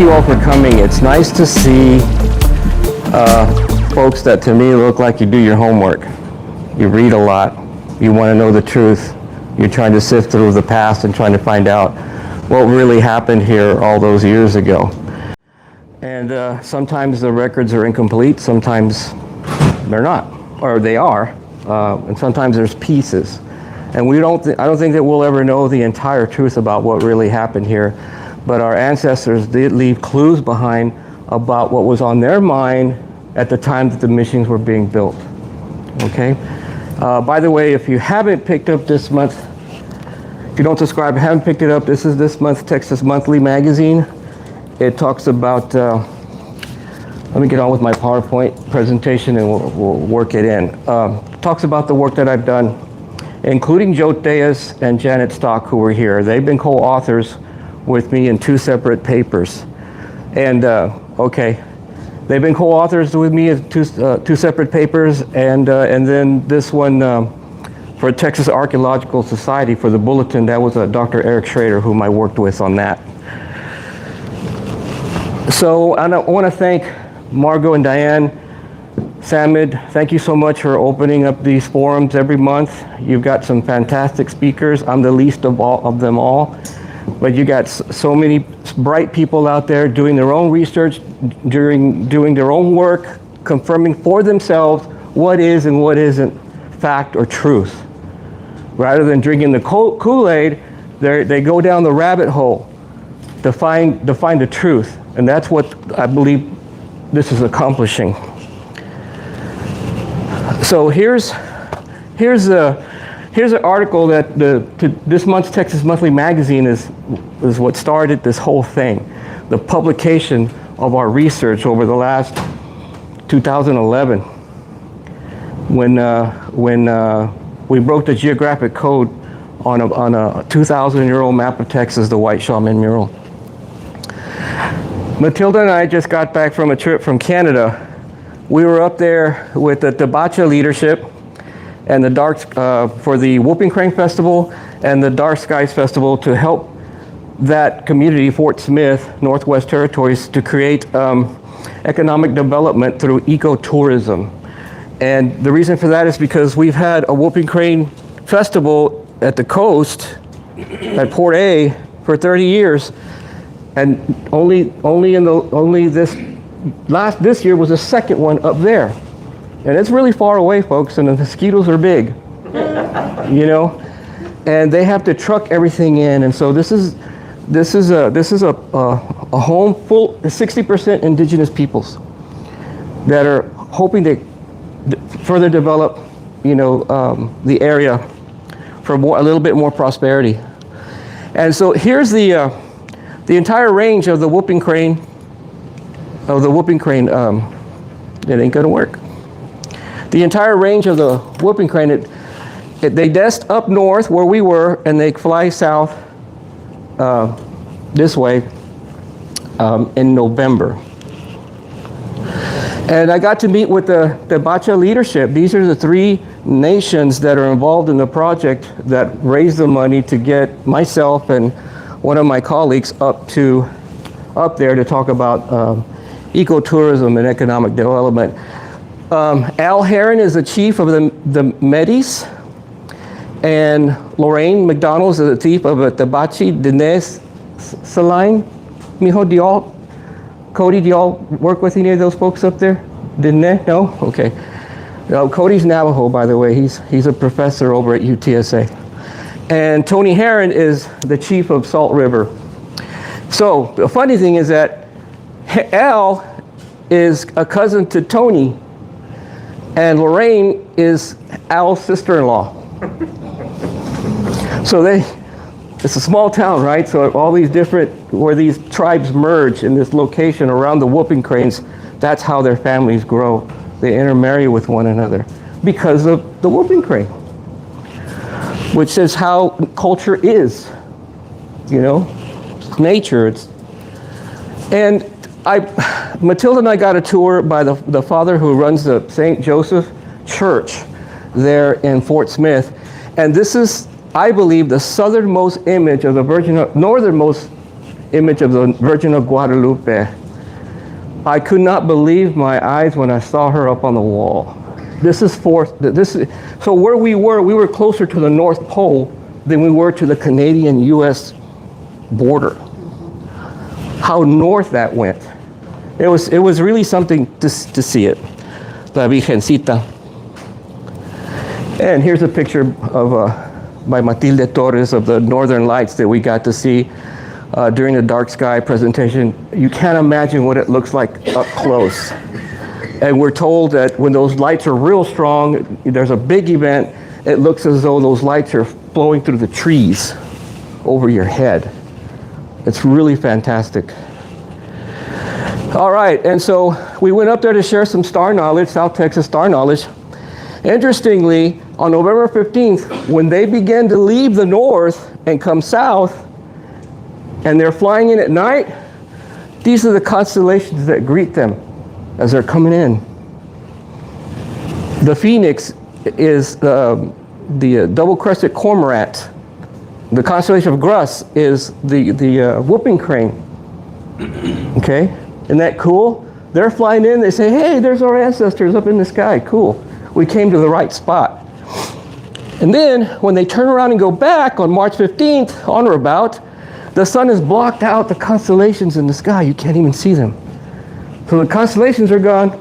you all for coming. It's nice to see folks that to me look like you do your homework. You read a lot. You want to know the truth. You're trying to sift through the past and trying to find out what really happened here all those years ago. And sometimes the records are incomplete, sometimes they're not, or they are, and sometimes there's pieces. And I don't think that we'll ever know the entire truth about what really happened here, but our ancestors did leave clues behind about what was on their mind at the time that the machines were being built. Okay? By the way, if you haven't picked up this month, if you don't subscribe, haven't picked it up, this is this month's Texas Monthly magazine. It talks about, let me get on with my PowerPoint presentation and we'll work it in. Talks about the work that I've done, including Joe Diaz and Janet Stock, who were here. They've been co-authors with me in 2 separate papers. And, okay, they've been co-authors with me in two separate papers, and then this one for Texas Archaeological Society for the Bulletin, that was Dr. Eric Schrader, whom I worked with on that. So I want to thank Margot and Diane, Samid, thank you so much for opening up these forums every month. You've got some fantastic speakers. I'm the least of them all, but you got so many bright people out there doing their own research, doing their own work, confirming for themselves what is and what isn't fact or truth. Rather than drinking the Kool-Aid, they go down the rabbit hole to find the truth, and that's what I believe this is accomplishing. So here's an article that this month's Texas Monthly magazine is what started this whole thing, the publication of our research over the last 2011, when we broke the geographic code on a 2,000-year-old map of Texas, the White Shaman mural. Matilda and I just got back from a trip from Canada. We were up there with the Tabacha leadership and the for the Whooping Crane Festival and the Dark Skies Festival to help that community, Fort Smith, Northwest Territories, to create economic development through ecotourism. And the reason for that is because we've had a Whooping Crane Festival at the coast, at Port A, for 30 years. And this year was the second one up there. And it's really far away, folks, and the mosquitoes are big, you know, and they have to truck everything in. And so this is a home full 60% indigenous peoples that are hoping to further develop, you know, the area for a little bit more prosperity. And so here's the entire range of the whooping crane. It ain't gonna work. The entire range of the whooping crane, they nest up north where we were, and they fly south this way in November. And I got to meet with the Bacha leadership. These are the 3 nations that are involved in the project that raised the money to get myself and one of my colleagues up there to talk about ecotourism and economic development. Al Heron is the chief of the Metis, and Lorraine McDonald is the chief of the Tabachi Dines Saline. Mijo, Cody, do y'all work with any of those folks up there? Dine? No? Okay. Cody's Navajo, by the way. He's a professor over at UTSA. And Tony Heron is the chief of Salt River. So the funny thing is that Al is a cousin to Tony, and Lorraine is Al's sister-in-law. So it's a small town, right? So all these where these tribes merge in this location around the whooping cranes, that's how their families grow. They intermarry with one another because of the whooping crane, which says how culture is, you know, it's nature. And Matilda and I got a tour by the father who runs the St. Joseph Church there in Fort Smith. And this is, I believe, the southernmost image of the northernmost image of the Virgin of Guadalupe. I could not believe my eyes when I saw her up on the wall. So where we were closer to the North Pole than we were to the Canadian-US border. How north that went. It was really something to see it. La Virgencita. And here's a picture of by Matilde Torres of the Northern Lights that we got to see during the dark sky presentation. You can't imagine what it looks like up close. And we're told that when those lights are real strong, there's a big event, it looks as though those lights are flowing through the trees over your head. It's really fantastic. All right, and so we went up there to share some star knowledge, South Texas star knowledge. Interestingly, on November 15th, when they began to leave the north and come south, and they're flying in at night, these are the constellations that greet them as they're coming in. The Phoenix is the double-crested cormorant. The constellation of Grus is the whooping crane. Okay, isn't that cool? They're flying in, they say, hey, there's our ancestors up in the sky, cool. We came to the right spot. And then when they turn around and go back on March 15th, on or about, the sun has blocked out the constellations in the sky. You can't even see them. So the constellations are gone,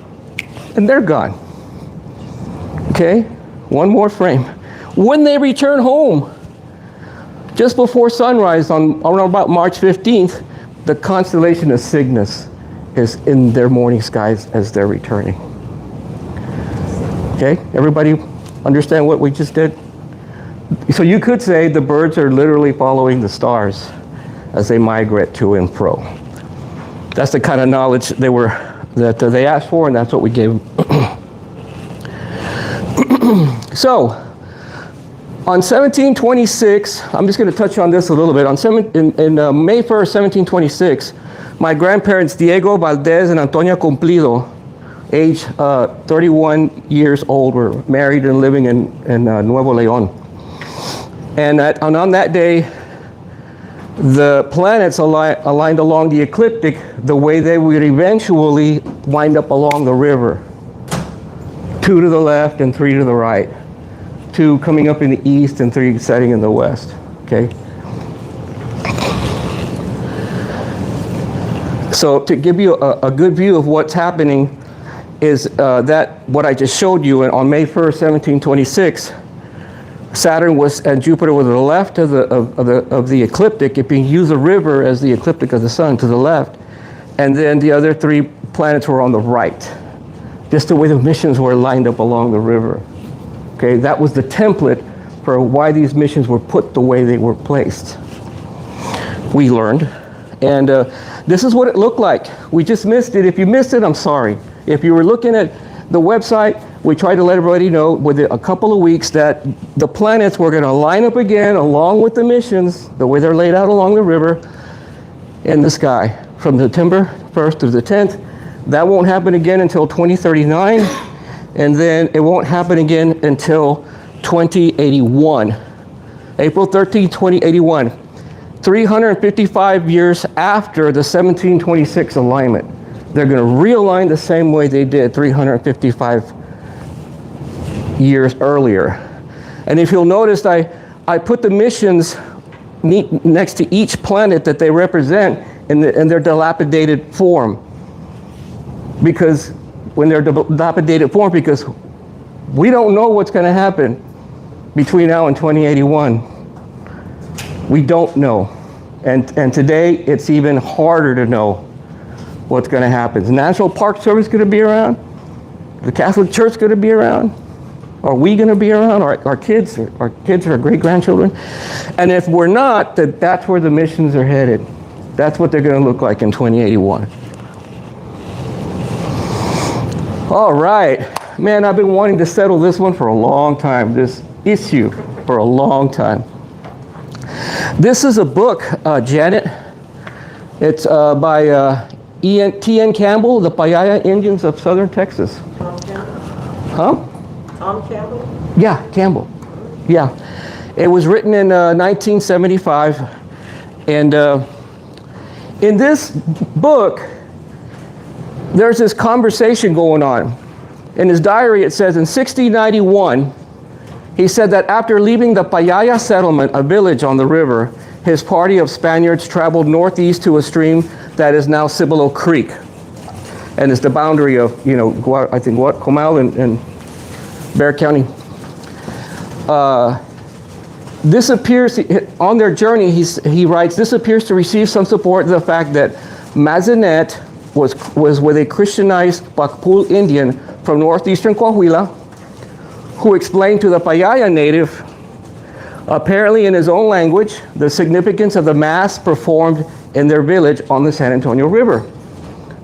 and they're gone. Okay, one more frame. When they return home, just before sunrise on about March 15th, the constellation of Cygnus is in their morning skies as they're returning. Okay, everybody understand what we just did? So you could say the birds are literally following the stars as they migrate to and fro. That's the kind of knowledge that they asked for, and that's what we gave them. So, on 1726, I'm just going to touch on this a little bit. In May 1st, 1726, my grandparents Diego Valdez and Antonia Cumplido, age 31 years old, were married and living in Nuevo León. And on that day, the planets aligned along the ecliptic the way they would eventually wind up along the river. 2 to the left and 3 to the right. 2 coming up in the east and 3 setting in the west. Okay. So to give you a good view of what's happening is that what I just showed you on May 1st, 1726, Saturn and Jupiter were to the left of the ecliptic. It being used the river as the ecliptic of the sun to the left, and then the other 3 planets were on the right. Just the way the missions were lined up along the river. Okay, that was the template for why these missions were put the way they were placed. We learned, and this is what it looked like. We just missed it. If you missed it, I'm sorry. If you were looking at the website, we tried to let everybody know within a couple of weeks that the planets were going to line up again along with the missions, the way they're laid out along the river in the sky from September 1st to the 10th. That won't happen again until 2039, and then it won't happen again until 2081. April 13, 2081. 355 years after the 1726 alignment. They're going to realign the same way they did 355 years earlier. And if you'll notice, I put the missions next to each planet that they represent in their dilapidated form. Because when they're dilapidated form, because we don't know what's going to happen between now and 2081. We don't know. And today, it's even harder to know what's going to happen. Is the National Park Service going to be around? The Catholic Church going to be around? Are we going to be around? Our kids or our great-grandchildren? And if we're not, that's where the missions are headed. That's what they're going to look like in 2081. All right. Man, I've been wanting to settle this one for a long time, this issue for a long time. This is a book, Janet. It's by T.N. Campbell, The Payaya Indians of Southern Texas. Tom Campbell? Huh? Tom Campbell? Yeah, Campbell. Yeah. It was written in 1975, and In this book, there's this conversation going on. In his diary, it says in 1691, he said that after leaving the Payaya settlement, a village on the river, his party of Spaniards traveled northeast to a stream that is now Cibolo Creek. And it's the boundary of, I think Comal and Bexar County. This appears, on their journey, he writes, this appears to receive some support in the fact that Mazinet was with a Christianized Pacpul Indian from northeastern Coahuila, who explained to the Payaya native, apparently in his own language, the significance of the mass performed in their village on the San Antonio River.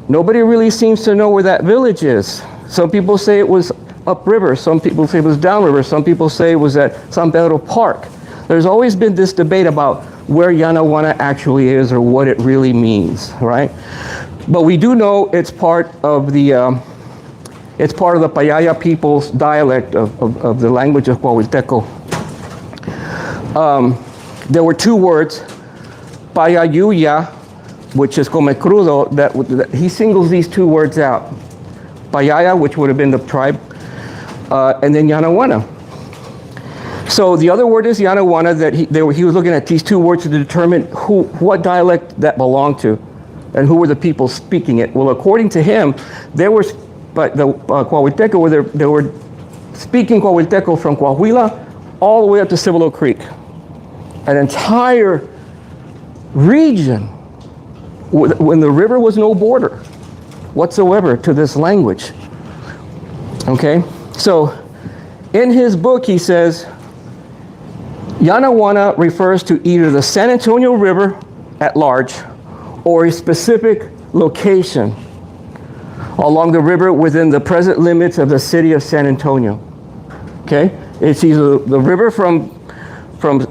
Nobody really seems to know where that village is. Some people say it was upriver, some people say it was downriver, some people say it was at San Pedro Park. There's always been this debate about where Yanaguana actually is or what it really means, right? But we do know it's part of the Payaya people's dialect of the language of Coahuilteco. There were two words, Payayuya, which is come crudo, that he singles these two words out. Payaya, which would have been the tribe, and then Yanaguana. So the other word is Yanaguana, that he was looking at these two words to determine what dialect that belonged to and who were the people speaking it. Well, according to him, they were Coahuilteco, they were speaking Coahuilteco from Coahuila all the way up to Cibolo Creek. An entire region when the river was no border whatsoever to this language. Okay, so in his book he says, Yanaguana refers to either the San Antonio River at large or a specific location along the river within the present limits of the city of San Antonio. Okay, it's either the river from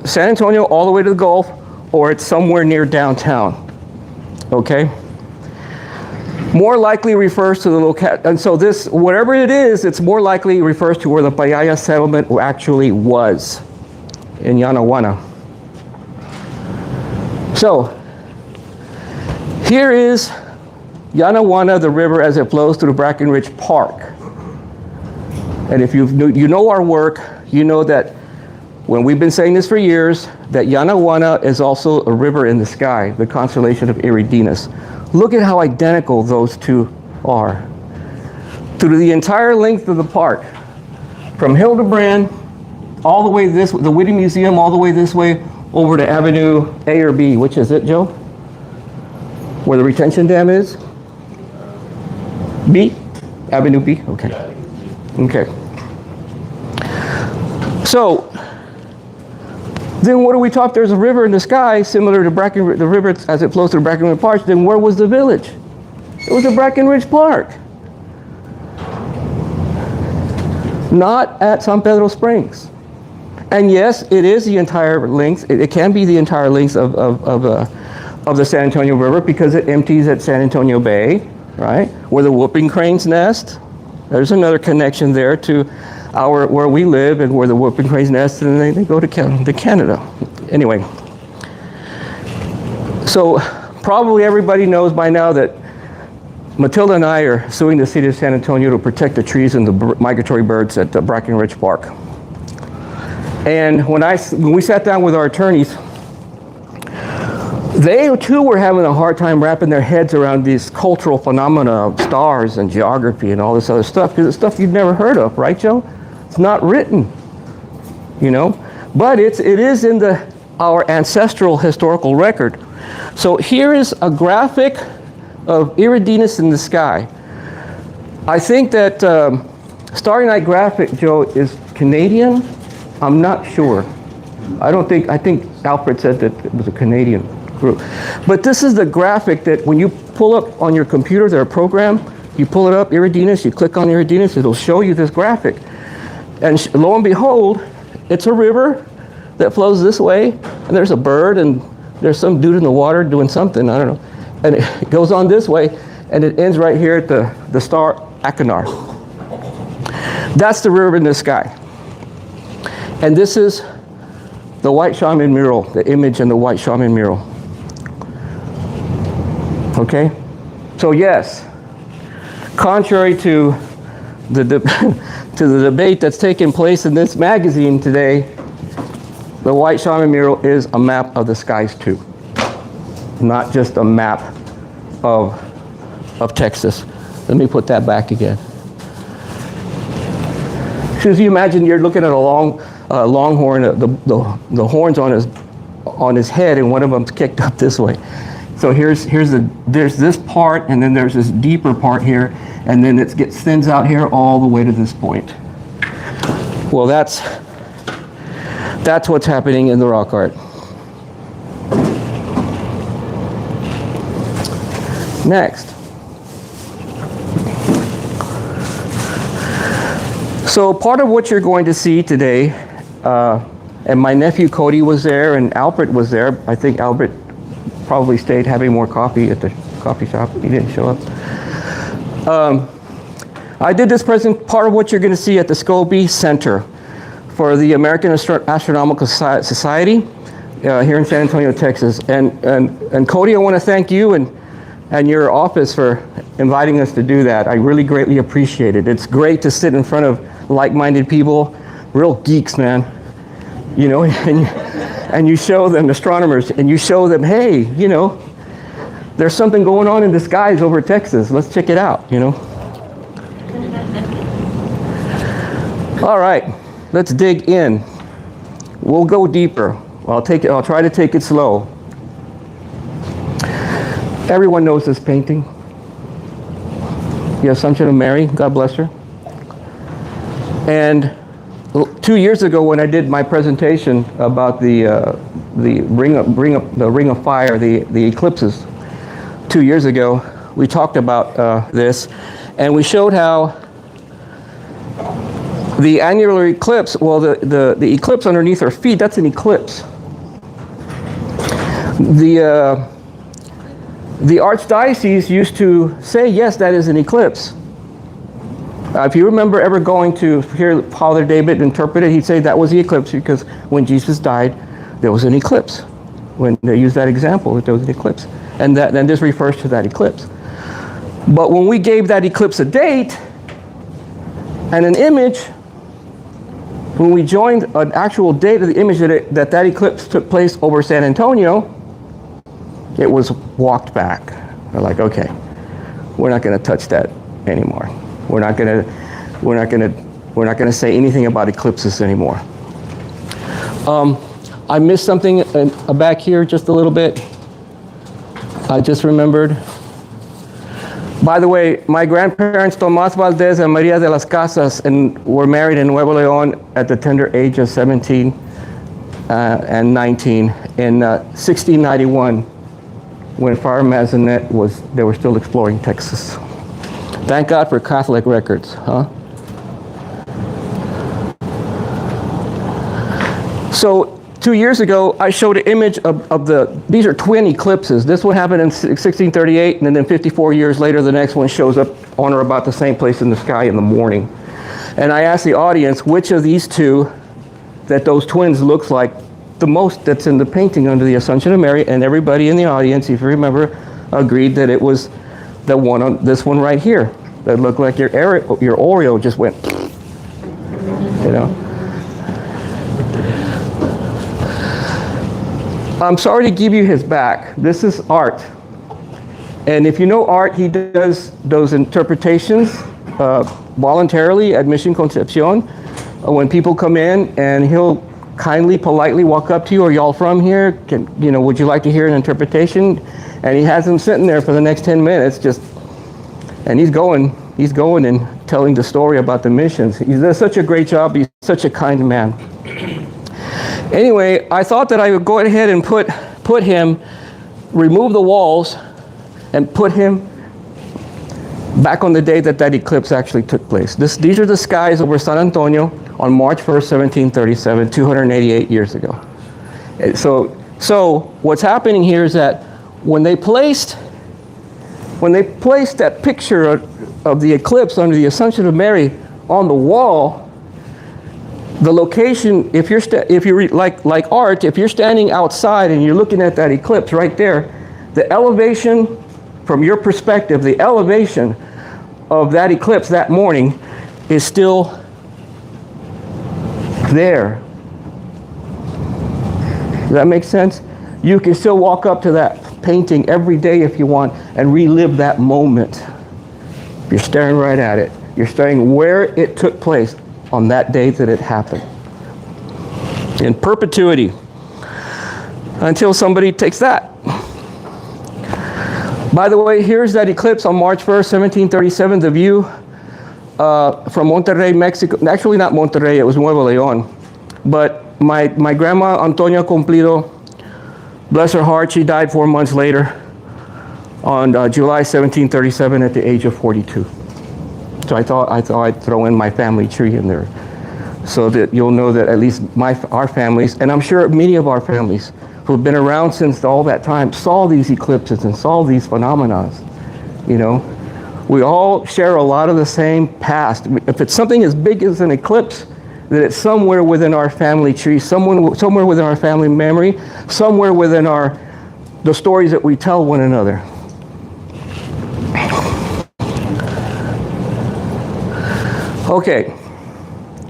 San Antonio all the way to the Gulf, or it's somewhere near downtown. Okay, more likely refers to the locale, and so this, whatever it is, it's more likely refers to where the Payaya settlement actually was, in Yanaguana. So here is Yanaguana, the river as it flows through Brackenridge Park. And if you know our work, you know that when we've been saying this for years, that Yanaguana is also a river in the sky, the constellation of Eridanus. Look at how identical those two are. Through the entire length of the park, from Hildebrand all the way the Whitty Museum all the way this way over to Avenue A or B. Which is it, Joe? Where the retention dam is? B? Avenue B? Okay. Okay. So, then what do we talk? There's a river in the sky similar to the river as it flows through Brackenridge Park. Then where was the village? It was at Brackenridge Park. Not at San Pedro Springs. And yes, it is the entire length. It can be the entire length of the San Antonio River because it empties at San Antonio Bay, right? Where the whooping cranes nest. There's another connection there to where we live and where the whooping cranes nest, and they go to Canada. Anyway, so probably everybody knows by now that Matilda and I are suing the city of San Antonio to protect the trees and the migratory birds at Brackenridge Park. And when we sat down with our attorneys, they too were having a hard time wrapping their heads around these cultural phenomena of stars and geography and all this other stuff, because it's stuff you've never heard of, right, Joe? It's not written, but it is in our ancestral historical record. So here is a graphic of Eridanus in the sky. I think that Starry Night graphic, Joe, is Canadian. I'm not sure. I think Alfred said that it was a Canadian group. But this is the graphic that when you pull up on your computer, their program, you pull it up, Eridanus, you click on Eridanus, it'll show you this graphic. And lo and behold, it's a river that flows this way, and there's a bird, and there's some dude in the water doing something, I don't know. And it goes on this way, and it ends right here at the star Achenar. That's the river in the sky. And this is the White Shaman mural, the image in the White Shaman mural. Okay? So yes, contrary to the to the debate that's taking place in this magazine today, the White Shaman mural is a map of the skies too, not just a map of Texas. Let me put that back again. So you imagine you're looking at a longhorn, the horns on his head, and one of them's kicked up this way. So there's this part, and then there's this deeper part here, and then it thins out here all the way to this point. Well, that's what's happening in the rock art. Next. So part of what you're going to see today, and my nephew Cody was there, and Albert was there. I think Albert probably stayed having more coffee at the coffee shop. He didn't show up. I did this part of what you're going to see at the Scobie Center for the American Astronomical Society here in San Antonio, Texas. And Cody, I want to thank you and your office for inviting us to do that. I really greatly appreciate it. It's great to sit in front of like-minded people, real geeks, man. You know, and you show them, astronomers, and you show them, hey, you know, there's something going on in the skies over Texas. Let's check it out, you know. All right, let's dig in. We'll go deeper. I'll try to take it slow. Everyone knows this painting. The Assumption of Mary, God bless her. And 2 years ago, when I did my presentation about the ring of fire, the eclipses, 2 years ago, we talked about this, and we showed how the annular eclipse, well, the eclipse underneath our feet, that's an eclipse. The Archdiocese used to say, yes, that is an eclipse. If you remember ever going to hear Father David interpret it, he'd say that was the eclipse because when Jesus died, there was an eclipse. When they use that example, that there was an eclipse. And then this refers to that eclipse. But when we gave that eclipse a date and an image, when we joined an actual date of the image that eclipse took place over San Antonio, it was walked back. They're like, okay, we're not going to touch that anymore. We're not going to say anything about eclipses anymore. I missed something back here just a little bit. I just remembered. By the way, my grandparents, Tomás Valdez and María de las Casas, were married in Nuevo León at the tender age of 17 and 19 in 1691, when Friar Mazanet they were still exploring Texas. Thank God for Catholic records, huh? So 2 years ago, I showed an image of these are twin eclipses. This one happened in 1638, and then 54 years later, the next one shows up on or about the same place in the sky in the morning. And I asked the audience which of these two that those twins looks like the most that's in the painting under the Assumption of Mary, and everybody in the audience, if you remember, agreed that it was the one on this one right here that looked like your Oreo just went, you know. I'm sorry to give you his back. This is Art. And if you know Art, he does those interpretations voluntarily at Mission Concepcion. When people come in, and he'll kindly, politely walk up to you, "Are y'all from here? Would you like to hear an interpretation?" And he has them sitting there for the next 10 minutes, and he's going and telling the story about the missions. He does such a great job. He's such a kind man. Anyway, I thought that I would go ahead and put him, remove the walls, and put him back on the day that eclipse actually took place. These are the skies over San Antonio on March 1st, 1737, 288 years ago. So what's happening here is that when they placed that picture of the eclipse under the Assumption of Mary on the wall, the location, if you're like Art, if you're standing outside and you're looking at that eclipse right there, the elevation from your perspective, the elevation of that eclipse that morning is still there. Does that make sense? You can still walk up to that painting every day if you want and relive that moment. You're staring right at it. You're staring where it took place on that day that it happened. In perpetuity, until somebody takes that. By the way, here's that eclipse on March 1st, 1737, the view from Monterrey, Mexico. Actually, not Monterrey, it was Nuevo León. But my grandma, Antonia Cumplido, bless her heart, she died 4 months later on July 1737 at the age of 42. So I thought I'd throw in my family tree in there so that you'll know that at least our families, and I'm sure many of our families who've been around since all that time, saw these eclipses and saw these phenomena. You know, we all share a lot of the same past. If it's something as big as an eclipse, that it's somewhere within our family tree, somewhere within our family memory, somewhere within the stories that we tell one another. Okay,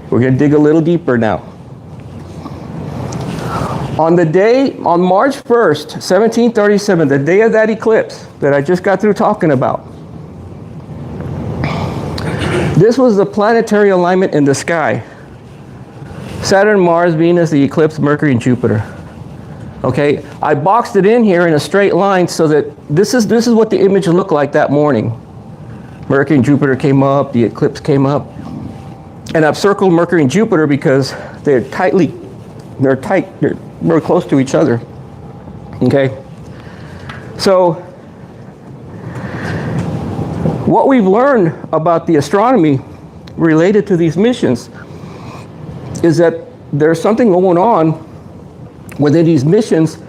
we're going to dig a little deeper now. On March 1st, 1737, the day of that eclipse that I just got through talking about, this was the planetary alignment in the sky. Saturn, Mars, Venus, the eclipse, Mercury, and Jupiter. Okay, I boxed it in here in a straight line so that this is what the image looked like that morning. Mercury and Jupiter came up, the eclipse came up. And I've circled Mercury and Jupiter because they're very close to each other. Okay? So, what we've learned about the astronomy related to these missions is that there's something going on within these missions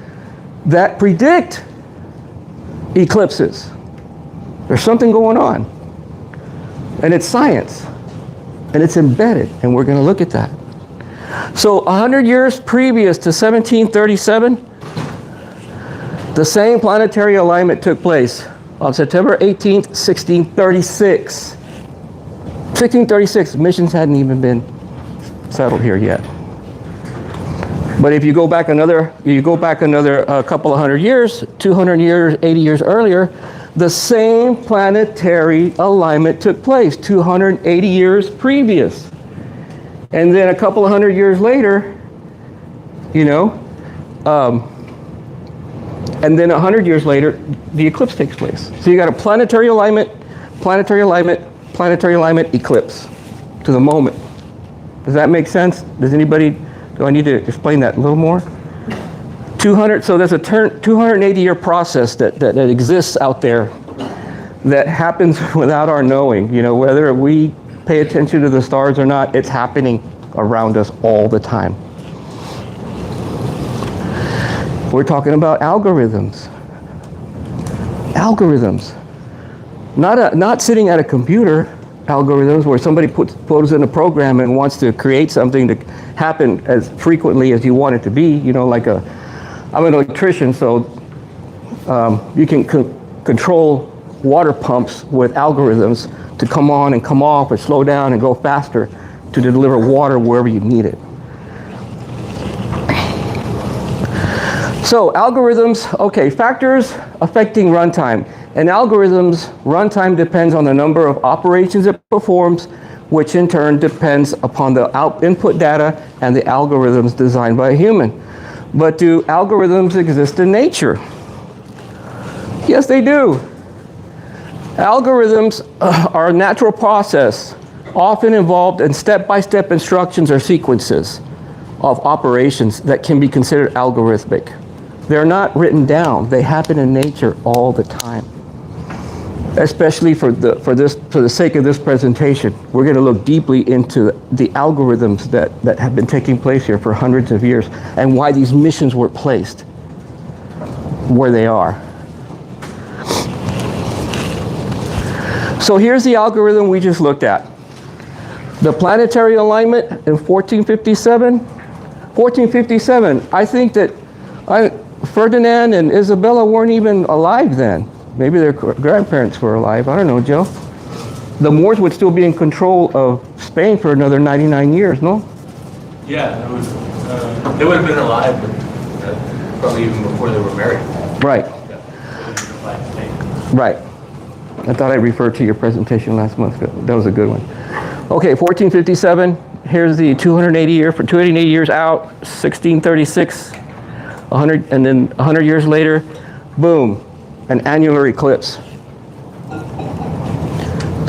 that predict eclipses. There's something going on. And it's science. And it's embedded, and we're going to look at that. So 100 years previous to 1737, the same planetary alignment took place on September 18th, 1636. 1636, missions hadn't even been settled here yet. But if you go back another couple of hundred years, 200 years, 80 years earlier, the same planetary alignment took place 280 years previous. And then a couple of hundred years later, you know, and then 100 years later, the eclipse takes place. So you got a planetary alignment, eclipse to the moment. Does that make sense? Do I need to explain that a little more? 200, so there's a 280-year process that exists out there that happens without our knowing. You know, whether we pay attention to the stars or not, it's happening around us all the time. We're talking about algorithms. Algorithms. Not sitting at a computer, algorithms where somebody puts in a program and wants to create something to happen as frequently as you want it to be. You know, like I'm an electrician, so you can control water pumps with algorithms to come on and come off or slow down and go faster to deliver water wherever you need it. So algorithms, okay, factors affecting runtime. In algorithms, runtime depends on the number of operations it performs, which in turn depends upon the input data and the algorithms designed by a human. But do algorithms exist in nature? Yes, they do. Algorithms are a natural process, often involved in step-by-step instructions or sequences of operations that can be considered algorithmic. They're not written down. They happen in nature all the time. Especially for the sake of this presentation, we're going to look deeply into the algorithms that have been taking place here for hundreds of years and why these missions were placed where they are. So here's the algorithm we just looked at. The planetary alignment in 1457. 1457, I think that Ferdinand and Isabella weren't even alive then. Maybe their grandparents were alive. I don't know, Joe. The Moors would still be in control of Spain for another 99 years, no? Yeah, they would have been alive, but probably even before they were married. Right. Yeah. Right. I thought I referred to your presentation last month. That was a good one. Okay, 1457. Here's the 280 years out, 1636, 100, and then 100 years later, boom, an annular eclipse.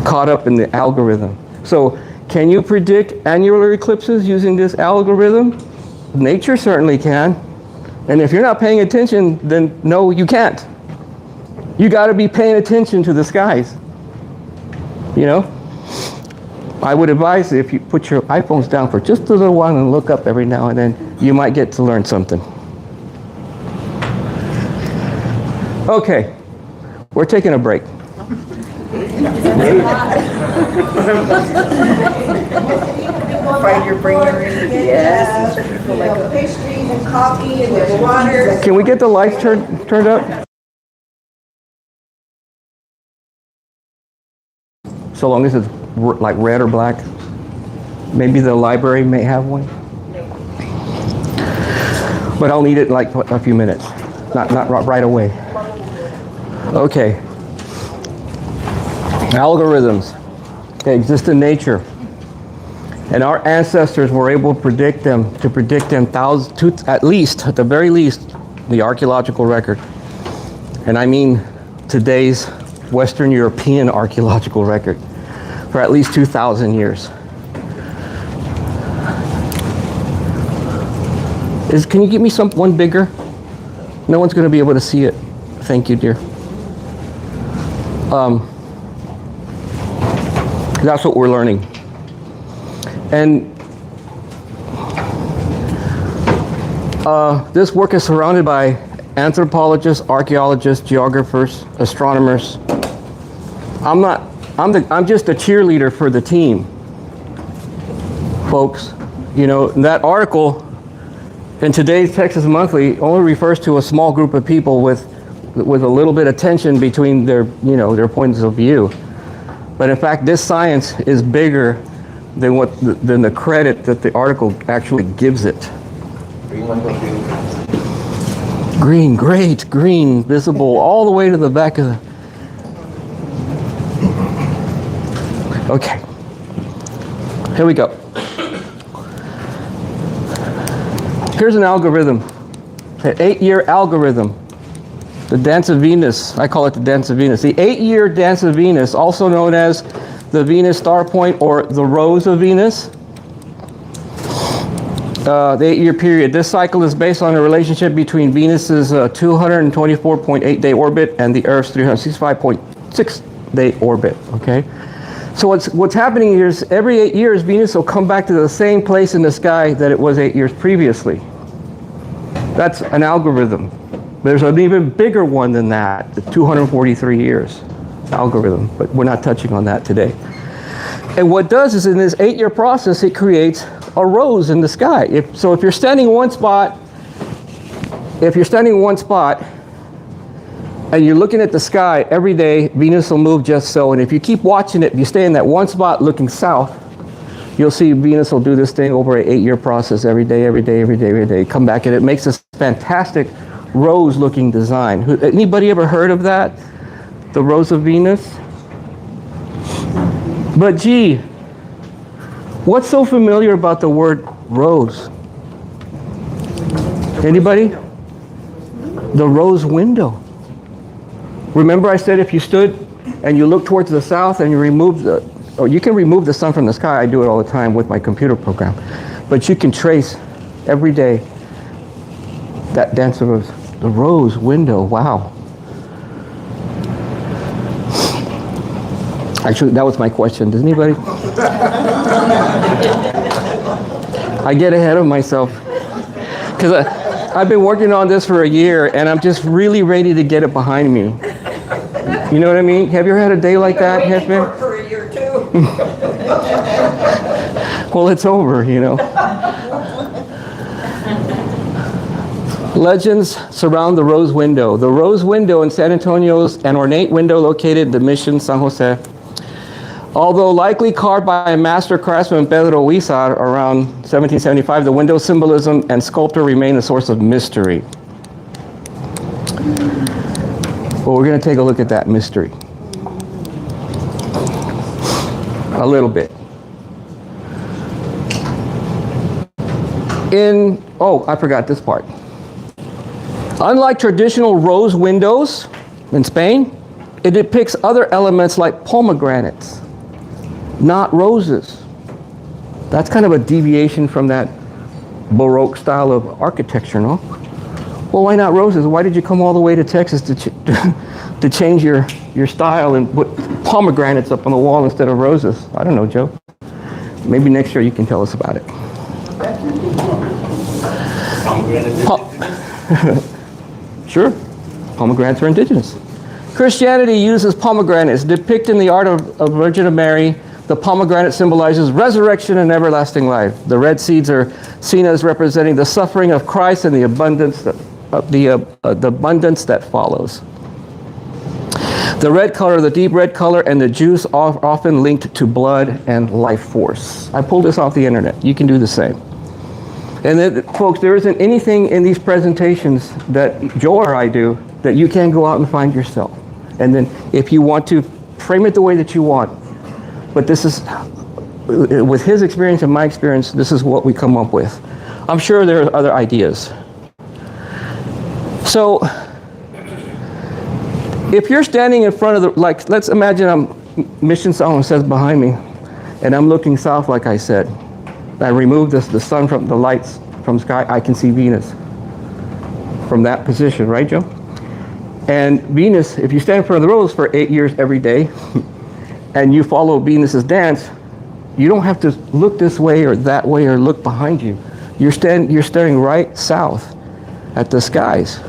Caught up in the algorithm. So, can you predict annular eclipses using this algorithm? Nature certainly can. And if you're not paying attention, then no, you can't. You got to be paying attention to the skies. You know? I would advise if you put your iPhones down for just a little while and look up every now and then, you might get to learn something. Okay, we're taking a break. Fried your brain already? Yes. Pastries and coffee and there's water. Can we get the lights turned up? So long as it's like red or black. Maybe the library may have one. But I'll need it in like a few minutes. Not right away. Okay. Algorithms. They exist in nature. And our ancestors were able to predict them at least, at the very least, the archaeological record. And I mean today's Western European archaeological record for at least 2,000 years. Can you give me one bigger? No one's going to be able to see it. Thank you, dear. That's what we're learning. And this work is surrounded by anthropologists, archaeologists, geographers, astronomers. I'm just a cheerleader for the team, folks. You know, that article in today's Texas Monthly only refers to a small group of people with a little bit of tension between their points of view. But in fact, this science is bigger than the credit that the article actually gives it. Green, great, green, visible all the way to the back of the... Okay, here we go. Here's an algorithm, an 8-year algorithm. The Dance of Venus, I call it the Dance of Venus. The 8-year Dance of Venus, also known as the Venus star point or the Rose of Venus. The 8-year period. This cycle is based on a relationship between Venus's 224.8 day orbit and the Earth's 365.6 day orbit, okay? So what's happening here is every 8 years, Venus will come back to the same place in the sky that it was 8 years previously. That's an algorithm. There's an even bigger one than that, the 243 years algorithm, but we're not touching on that today. And what it does is in this 8-year process, it creates a rose in the sky. If you're standing in one spot, and you're looking at the sky every day, Venus will move just so. And if you keep watching it, if you stay in that one spot looking south, you'll see Venus will do this thing over an 8-year process every day. Come back, and it makes this fantastic rose-looking design. Anybody ever heard of that? The Rose of Venus? But gee, what's so familiar about the word rose? Anybody? The rose window. Remember I said if you stood and you look towards the south and you you can remove the sun from the sky. I do it all the time with my computer program. But you can trace every day that dance of the rose window. Wow. Actually, that was my question. Does anybody? I get ahead of myself because I've been working on this for a year and I'm just really ready to get it behind me. You know what I mean? Have you ever had a day like that, Hefman? For a year too. Well, it's over, you know. Legends surround the rose window. The rose window in San Antonio is an ornate window located in the Mission San Jose. Although likely carved by a master craftsman Pedro Huizar around 1775, the window symbolism and sculpture remain a source of mystery. Well, we're going to take a look at that mystery. A little bit. Oh, I forgot this part. Unlike traditional rose windows in Spain, it depicts other elements like pomegranates, not roses. That's kind of a deviation from that Baroque style of architecture, no? Well, why not roses? Why did you come all the way to Texas to change your style and put pomegranates up on the wall instead of roses? I don't know, Joe. Maybe next year you can tell us about it. Sure, pomegranates are indigenous. Christianity uses pomegranates. Depicted in the art of Virgin of Mary, the pomegranate symbolizes resurrection and everlasting life. The red seeds are seen as representing the suffering of Christ and the abundance that follows. The red color, the deep red color, and the juice are often linked to blood and life force. I pulled this off the internet. You can do the same. And then, folks, there isn't anything in these presentations that Joe or I do that you can't go out and find yourself. And then if you want to, frame it the way that you want. But this is, with his experience and my experience, this is what we come up with. I'm sure there are other ideas. So, if you're standing in front of the, like, let's imagine Mission San Jose says behind me, and I'm looking south like I said. I remove the sun from the lights from sky, I can see Venus from that position, right, Joe? And Venus, if you stand in front of the rose for 8 years every day, and you follow Venus's dance, you don't have to look this way or that way or look behind you. You're staring right south at the skies.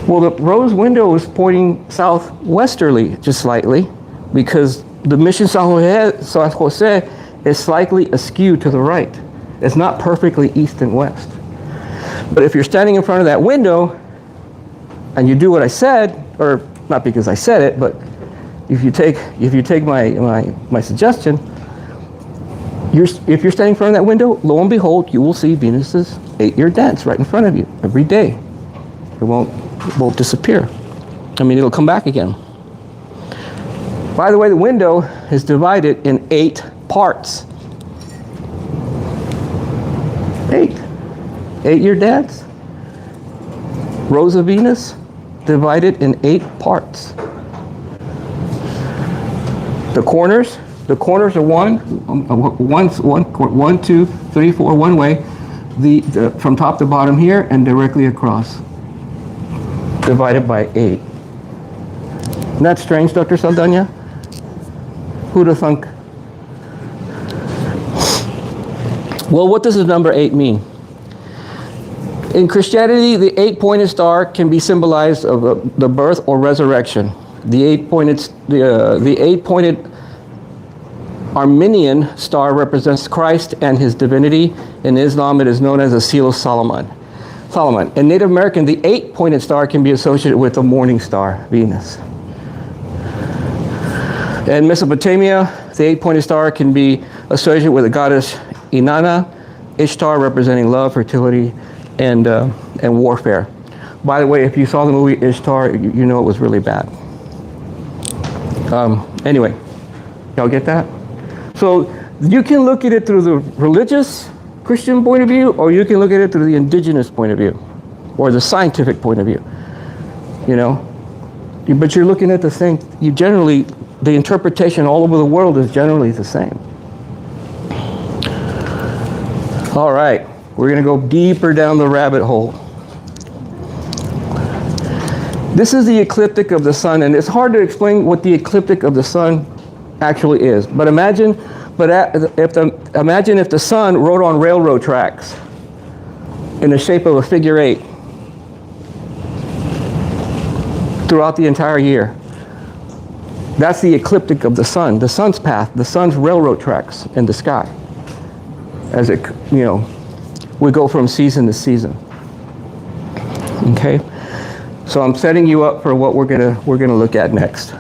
Well, the rose window is pointing southwesterly just slightly because the Mission San Jose is slightly askew to the right. It's not perfectly east and west. But if you're standing in front of that window and you do what I said, or not because I said it, but if you take my suggestion, if you're standing in front of that window, lo and behold, you will see Venus's 8-year dance right in front of you every day. It won't disappear. I mean, it'll come back again. By the way, the window is divided in 8 parts. 8-year dance. Rose of Venus divided in 8 parts. The corners are 1, 2, 3, 4, one way. The from top to bottom here and directly across. Divided by 8. Isn't that strange, Dr. Saldana? Who'd have thunk? Well, what does the number 8 mean? In Christianity, the 8-pointed star can be symbolized of the birth or resurrection. The 8-pointed Armenian star represents Christ and his divinity. In Islam, it is known as the seal of Solomon. In Native American, the 8-pointed star can be associated with the morning star, Venus. In Mesopotamia, the 8-pointed star can be associated with the goddess Inanna, Ishtar representing love, fertility, and warfare. By the way, if you saw the movie Ishtar, you know it was really bad. Anyway, y'all get that? So you can look at it through the religious Christian point of view, or you can look at it through the indigenous point of view, or the scientific point of view. You know, but you're looking at the same. The interpretation all over the world is generally the same. All right, we're going to go deeper down the rabbit hole. This is the ecliptic of the sun, and it's hard to explain what the ecliptic of the sun actually is. But imagine if the sun rode on railroad tracks in the shape of a figure 8 throughout the entire year. That's the ecliptic of the sun's path, the sun's railroad tracks in the sky. As it, we go from season to season. Okay? So I'm setting you up for what we're gonna look at next.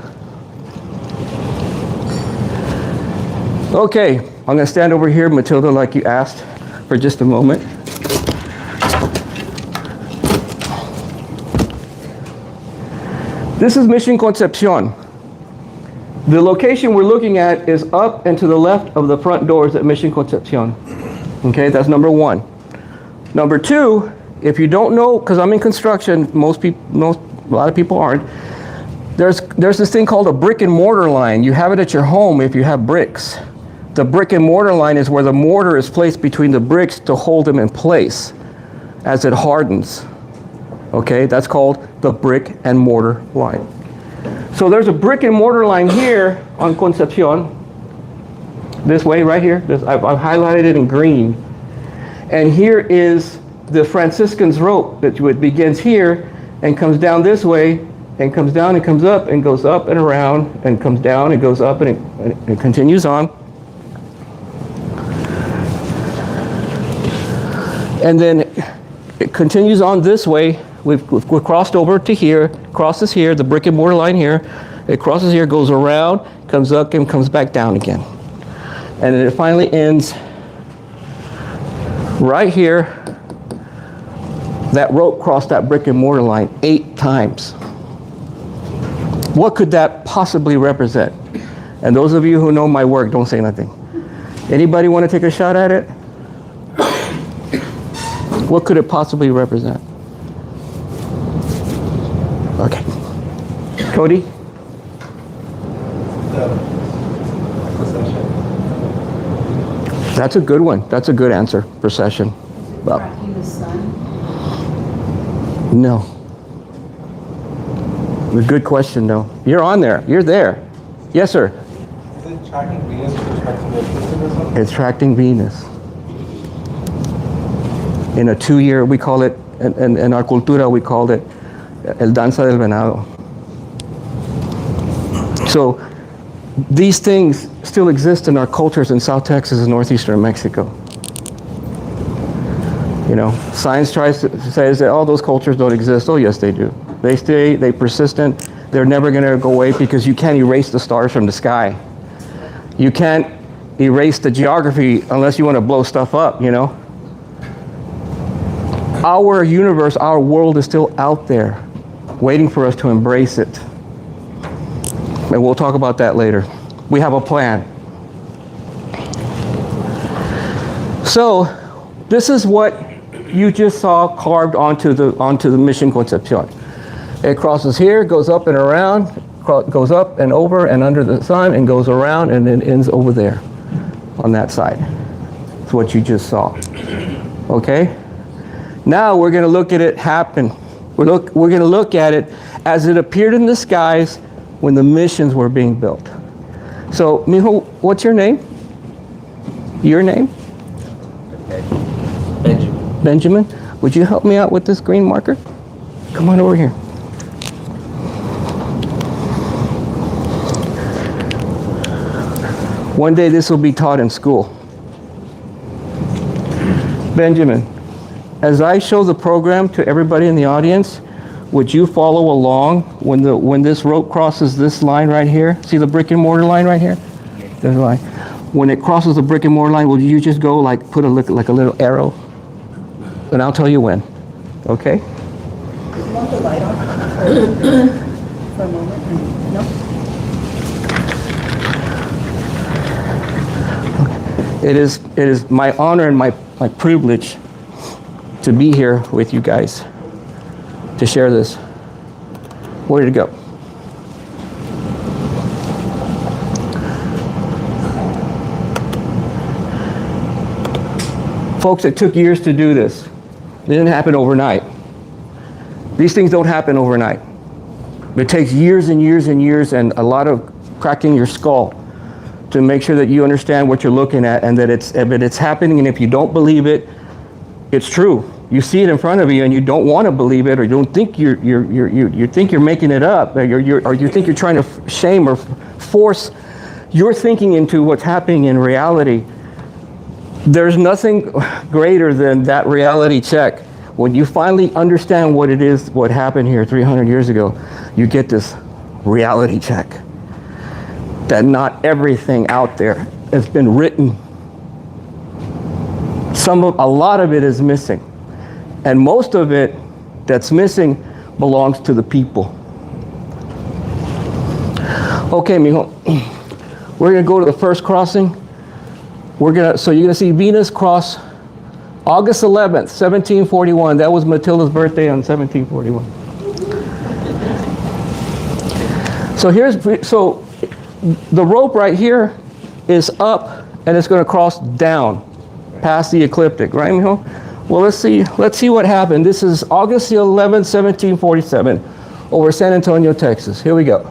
Okay, I'm gonna stand over here, Matilda, like you asked, for just a moment. This is Mission Concepcion. The location we're looking at is up and to the left of the front doors at Mission Concepcion. Okay, that's number one. Number two, if you don't know, because I'm in construction, a lot of people aren't, there's this thing called a brick and mortar line. You have it at your home if you have bricks. The brick and mortar line is where the mortar is placed between the bricks to hold them in place as it hardens. Okay, that's called the brick and mortar line. So there's a brick and mortar line here on Concepcion, this way, right here. I've highlighted it in green. And here is the Franciscan's rope that begins here and comes down this way and comes down and comes up and goes up and around and comes down and goes up and it continues on. And then it continues on this way. We've crossed over to here, crosses here, the brick and mortar line here. It crosses here, goes around, comes up and comes back down again. And then it finally ends right here. That rope crossed that brick and mortar line 8 times. What could that possibly represent? And those of you who know my work, don't say nothing. Anybody want to take a shot at it? What could it possibly represent? Okay. Cody? That's a good one. That's a good answer. Procession. Well, Tracking the sun. no. A good question, though. You're on there. You're there. Yes, sir. Is it tracking Venus or tracking the eclipse or something? It's tracking Venus. In a 2-year, we call it, in our cultura, we called it El Danza del Venado. So these things still exist in our cultures in South Texas and northeastern Mexico. You know, science tries to say that all those cultures don't exist. Oh, yes, they do. They stay, they're persistent. They're never going to go away because you can't erase the stars from the sky. You can't erase the geography unless you want to blow stuff up, you know. Our universe, our world is still out there, waiting for us to embrace it. And we'll talk about that later. We have a plan. So, this is what you just saw carved onto the Mission Concepcion. It crosses here, goes up and around, goes up and over and under the sun, and goes around and then ends over there on that side. That's what you just saw. Okay? Now we're going to look at it happen. We're going to look at it as it appeared in the skies when the missions were being built. So, mijo, what's your name? Your name? Benjamin. Benjamin. Would you help me out with this green marker? Come on over here. One day this will be taught in school. Benjamin, as I show the program to everybody in the audience, would you follow along when this rope crosses this line right here? See the brick and mortar line right here? Yes. There's a line. When it crosses the brick and mortar line, will you just go like put a little arrow? And I'll tell you when. Okay? You want the light on for a moment? No? It is my honor and my privilege to be here with you guys to share this. Where did it go? Folks, it took years to do this. It didn't happen overnight. These things don't happen overnight. It takes years and years and years and a lot of cracking your skull to make sure that you understand what you're looking at and that it's happening, and if you don't believe it, it's true. You see it in front of you and you don't want to believe it, or you don't think you think you're making it up, or you think you're trying to shame or force your thinking into what's happening in reality. There's nothing greater than that reality check when you finally understand what it is, what happened here 300 years ago, you get this reality check that not everything out there has been written. A lot of it is missing, and most of it that's missing belongs to the people. Okay, mijo, we're gonna go to the first crossing. So you're gonna see Venus cross August 11th, 1741. That was Matilda's birthday on 1741. So the rope right here is up, and it's going to cross down past the ecliptic, right, mijo? Well, let's see what happened. This is August the 11th, 1747, over San Antonio, Texas. Here we go.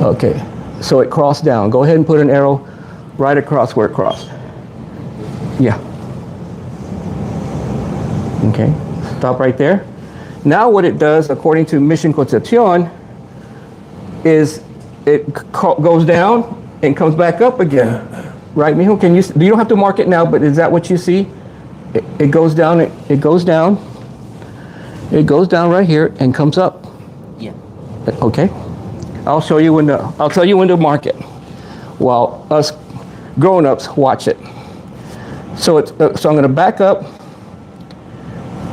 Okay, so it crossed down. Go ahead and put an arrow right across where it crossed. Yeah. Okay, stop right there. Now what it does, according to Mission Concepcion, is it goes down and comes back up again. Right, mijo? You don't have to mark it now, but is that what you see? It goes down, it goes down. It goes down right here and comes up. Yeah. Okay. I'll tell you when to mark it, while us grown-ups watch it. So I'm going to back up.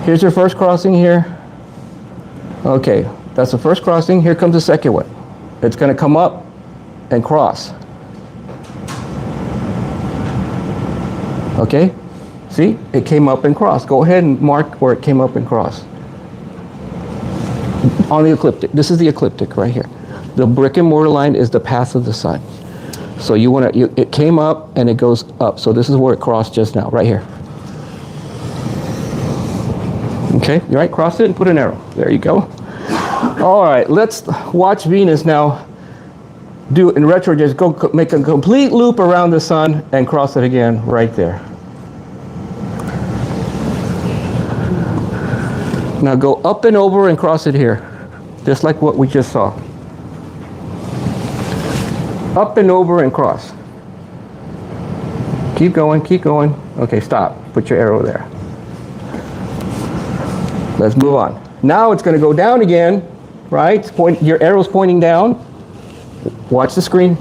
Here's your first crossing here. Okay, that's the first crossing. Here comes the second one. It's going to come up and cross. Okay, see, it came up and crossed. Go ahead and mark where it came up and crossed. On the ecliptic. This is the ecliptic right here. The brick and mortar line is the path of the sun. So it came up and it goes up. So this is where it crossed just now, right here. Okay, you right, cross it and put an arrow. There you go. All right, let's watch Venus now do in retro, just go make a complete loop around the sun and cross it again right there. Now go up and over and cross it here, just like what we just saw. Up and over and cross. Keep going, keep going. Okay, stop. Put your arrow there. Let's move on. Now it's going to go down again, right? Your arrow's pointing down. Watch the screen.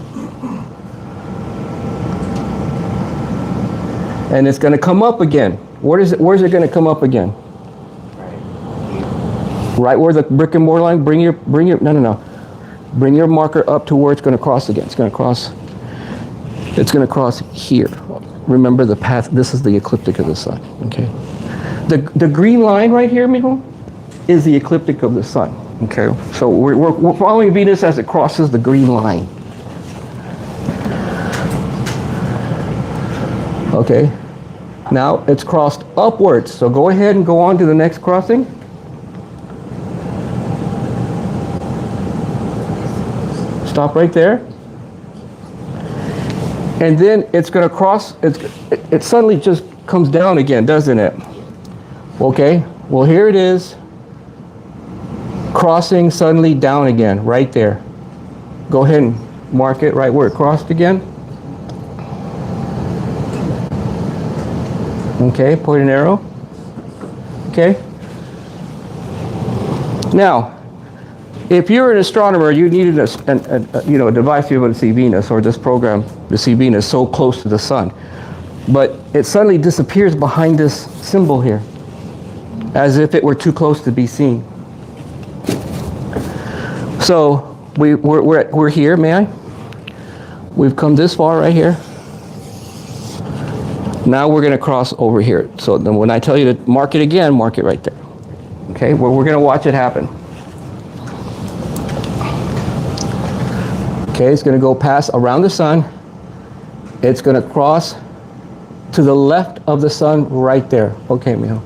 And it's going to come up again. Where's it going to come up again? Right where the brick and mortar line. Bring your marker up to where it's going to cross again. It's going to cross here. Remember the path. This is the ecliptic of the sun. Okay. The green line right here, mijo, is the ecliptic of the sun. Okay. So we're following Venus as it crosses the green line. Okay. Now it's crossed upwards. So go ahead and go on to the next crossing. Stop right there. And then it's going to cross, it suddenly just comes down again, doesn't it? Okay, well here it is. Crossing suddenly down again, right there. Go ahead and mark it right where it crossed again. Okay, put an arrow. Okay. Now, if you're an astronomer, you needed a device to be able to see Venus, or this program to see Venus so close to the sun. But it suddenly disappears behind this symbol here, as if it were too close to be seen. So we're here, may I? We've come this far right here. Now we're going to cross over here. So then when I tell you to mark it again, mark it right there. Okay, we're going to watch it happen. Okay, it's going to go past around the sun. It's going to cross to the left of the sun right there. Okay, mijo.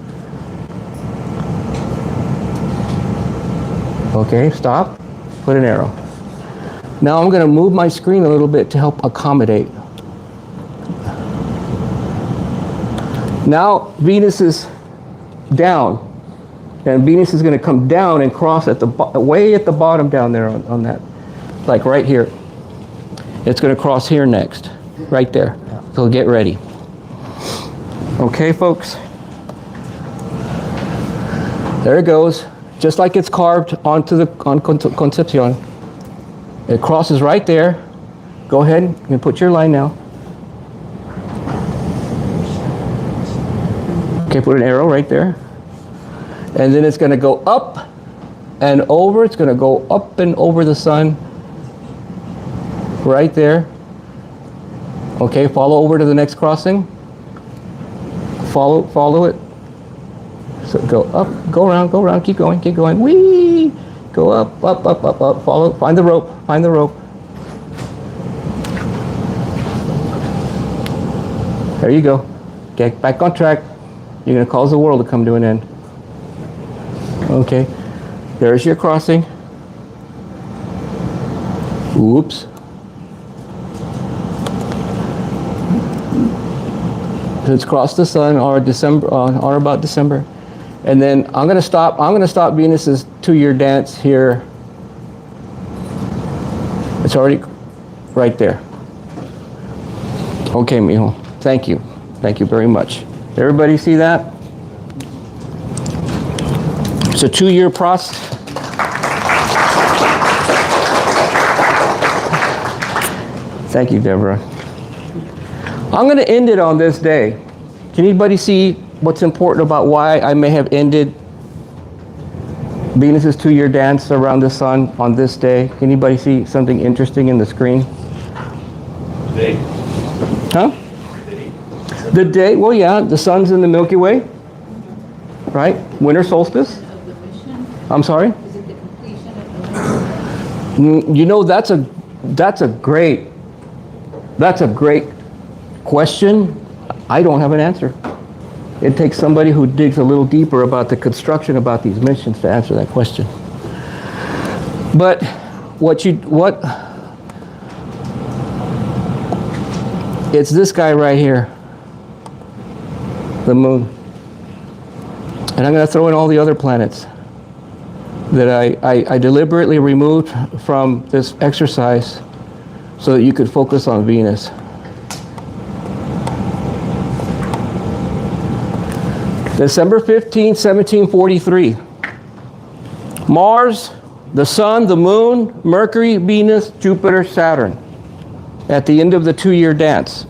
Okay, stop. Put an arrow. Now I'm going to move my screen a little bit to help accommodate. Now Venus is down. And Venus is going to come down and cross at the way at the bottom down there on that. Like right here. It's going to cross here next, right there. So get ready. Okay, folks. There it goes. Just like it's carved onto the Concepcion. It crosses right there. Go ahead and put your line now. Okay, put an arrow right there. And then it's going to go up and over. It's going to go up and over the sun. Right there. Okay, follow over to the next crossing. Follow it. So go up, go around, keep going. Whee! Go up, follow, find the rope. There you go. Get back on track. You're going to cause the world to come to an end. Okay, there's your crossing. Oops. It's crossed the sun or about December. And then I'm going to stop Venus's 2-year dance here. It's already right there. Okay, mijo. Thank you. Thank you very much. Everybody see that? It's a 2-year process. Thank you, Deborah. I'm going to end it on this day. Can anybody see what's important about why I may have ended Venus's 2-year dance around the sun on this day? Can anybody see something interesting in the screen? Day. Huh? The day, well, yeah, the sun's in the Milky Way, right? Winter solstice. I'm sorry? Is it the completion of the mission? You know, that's a great question. I don't have an answer. It takes somebody who digs a little deeper about the construction about these missions to answer that question. But it's this guy right here, the moon. And I'm going to throw in all the other planets that I deliberately removed from this exercise so that you could focus on Venus. December 15, 1743. Mars, the Sun, the Moon, Mercury, Venus, Jupiter, Saturn. At the end of the 2-year dance,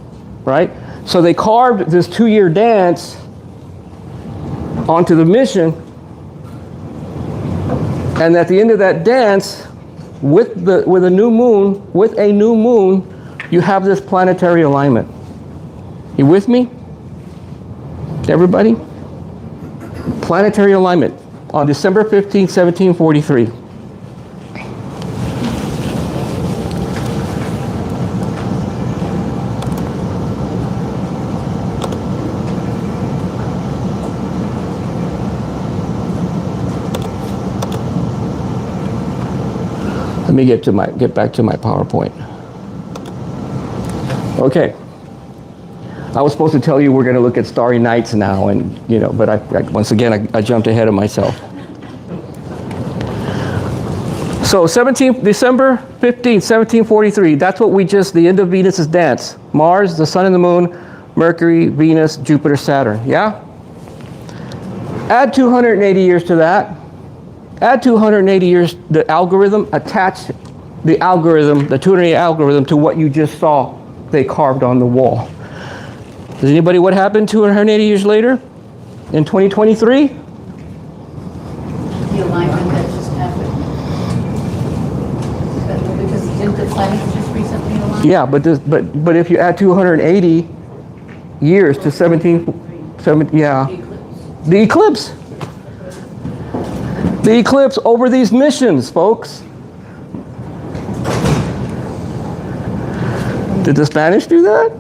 right? So they carved this 2-year dance onto the mission. And at the end of that dance, with a new moon, you have this planetary alignment. You with me? Everybody? Planetary alignment on December 15, 1743. Let me get back to my PowerPoint. Okay. I was supposed to tell you we're going to look at starry nights now, and but once again I jumped ahead of myself. So December 15, 1743. That's what the end of Venus's dance. Mars, the Sun and the Moon, Mercury, Venus, Jupiter, Saturn. Yeah. Add 280 years to that. Add 280 years. The algorithm. Attach the algorithm, the 280 algorithm, to what you just saw they carved on the wall. Does anybody what happened 280 years later in 2023? The alignment that just happened. Because didn't the planets just recently align? Yeah, but if you add 280 years to 17, yeah. The eclipse. The eclipse over these missions, folks. Did the Spanish do that?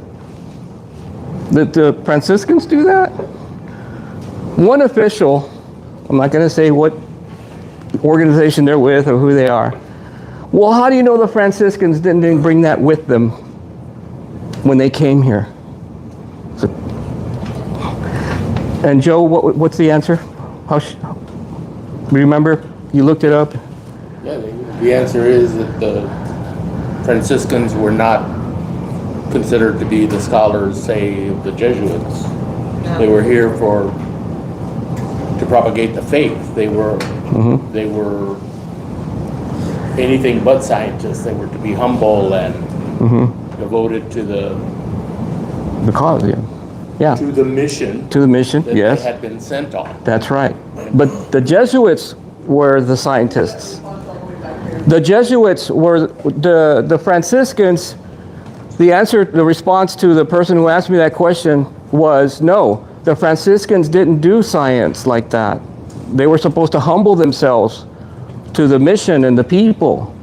Did the Franciscans do that? One official, I'm not going to say what organization they're with or who they are. Well, how do you know the Franciscans didn't bring that with them when they came here? So, and Joe, what's the answer? Remember, you looked it up? Yeah, the answer is that the Franciscans were not considered to be the scholars, say, of the Jesuits. They were here to propagate the faith. They were anything but scientists. They were to be humble and devoted to the cause, yeah. to the mission To the mission, that yes. they had been sent on. That's right. But the Jesuits were the scientists. The Jesuits were the Franciscans. The response to the person who asked me that question was no. The Franciscans didn't do science like that. They were supposed to humble themselves to the mission and the people.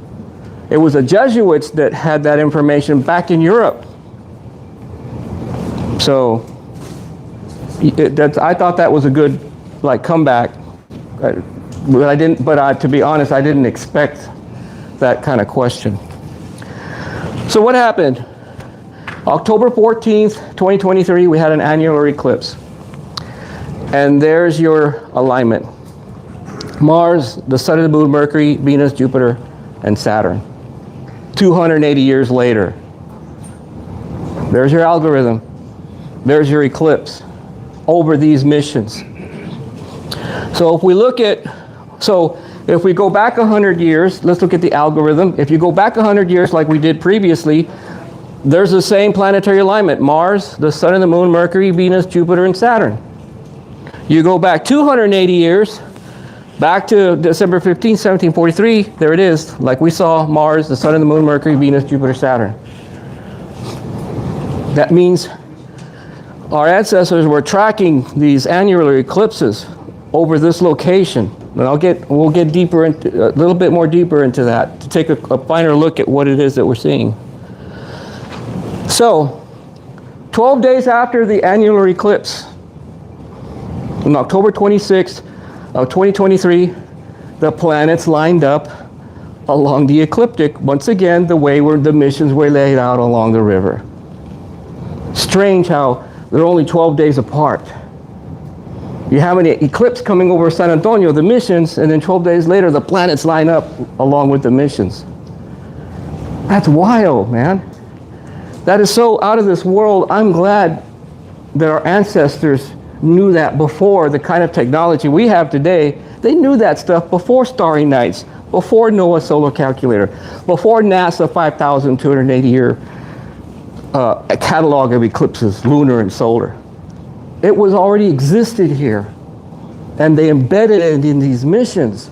It was the Jesuits that had that information back in Europe. So I thought that was a good comeback. But I didn't. But to be honest, I didn't expect that kind of question. So what happened? October 14th, 2023, we had an annular eclipse. And there's your alignment. Mars, the Sun and the Moon, Mercury, Venus, Jupiter, and Saturn. 280 years later. There's your algorithm. There's your eclipse over these missions. So if we if we go back 100 years, let's look at the algorithm. If you go back 100 years like we did previously, there's the same planetary alignment. Mars, the Sun and the Moon, Mercury, Venus, Jupiter, and Saturn. You go back 280 years, back to December 15, 1743, there it is. Like we saw Mars, the Sun and the Moon, Mercury, Venus, Jupiter, Saturn. That means our ancestors were tracking these annular eclipses over this location. And we'll get deeper into a little bit more deeper into that to take a finer look at what it is that we're seeing. So, 12 days after the annular eclipse, on October 26th of 2023, the planets lined up along the ecliptic, once again, the way the missions were laid out along the river. Strange how they're only 12 days apart. You have an eclipse coming over San Antonio, the missions, and then 12 days later, the planets line up along with the missions. That's wild, man. That is so out of this world. I'm glad that our ancestors knew that before the kind of technology we have today. They knew that stuff before Starry Nights, before NOAA's solar calculator, before NASA 5,280-year catalog of eclipses, lunar and solar. It was already existed here, and they embedded it in these missions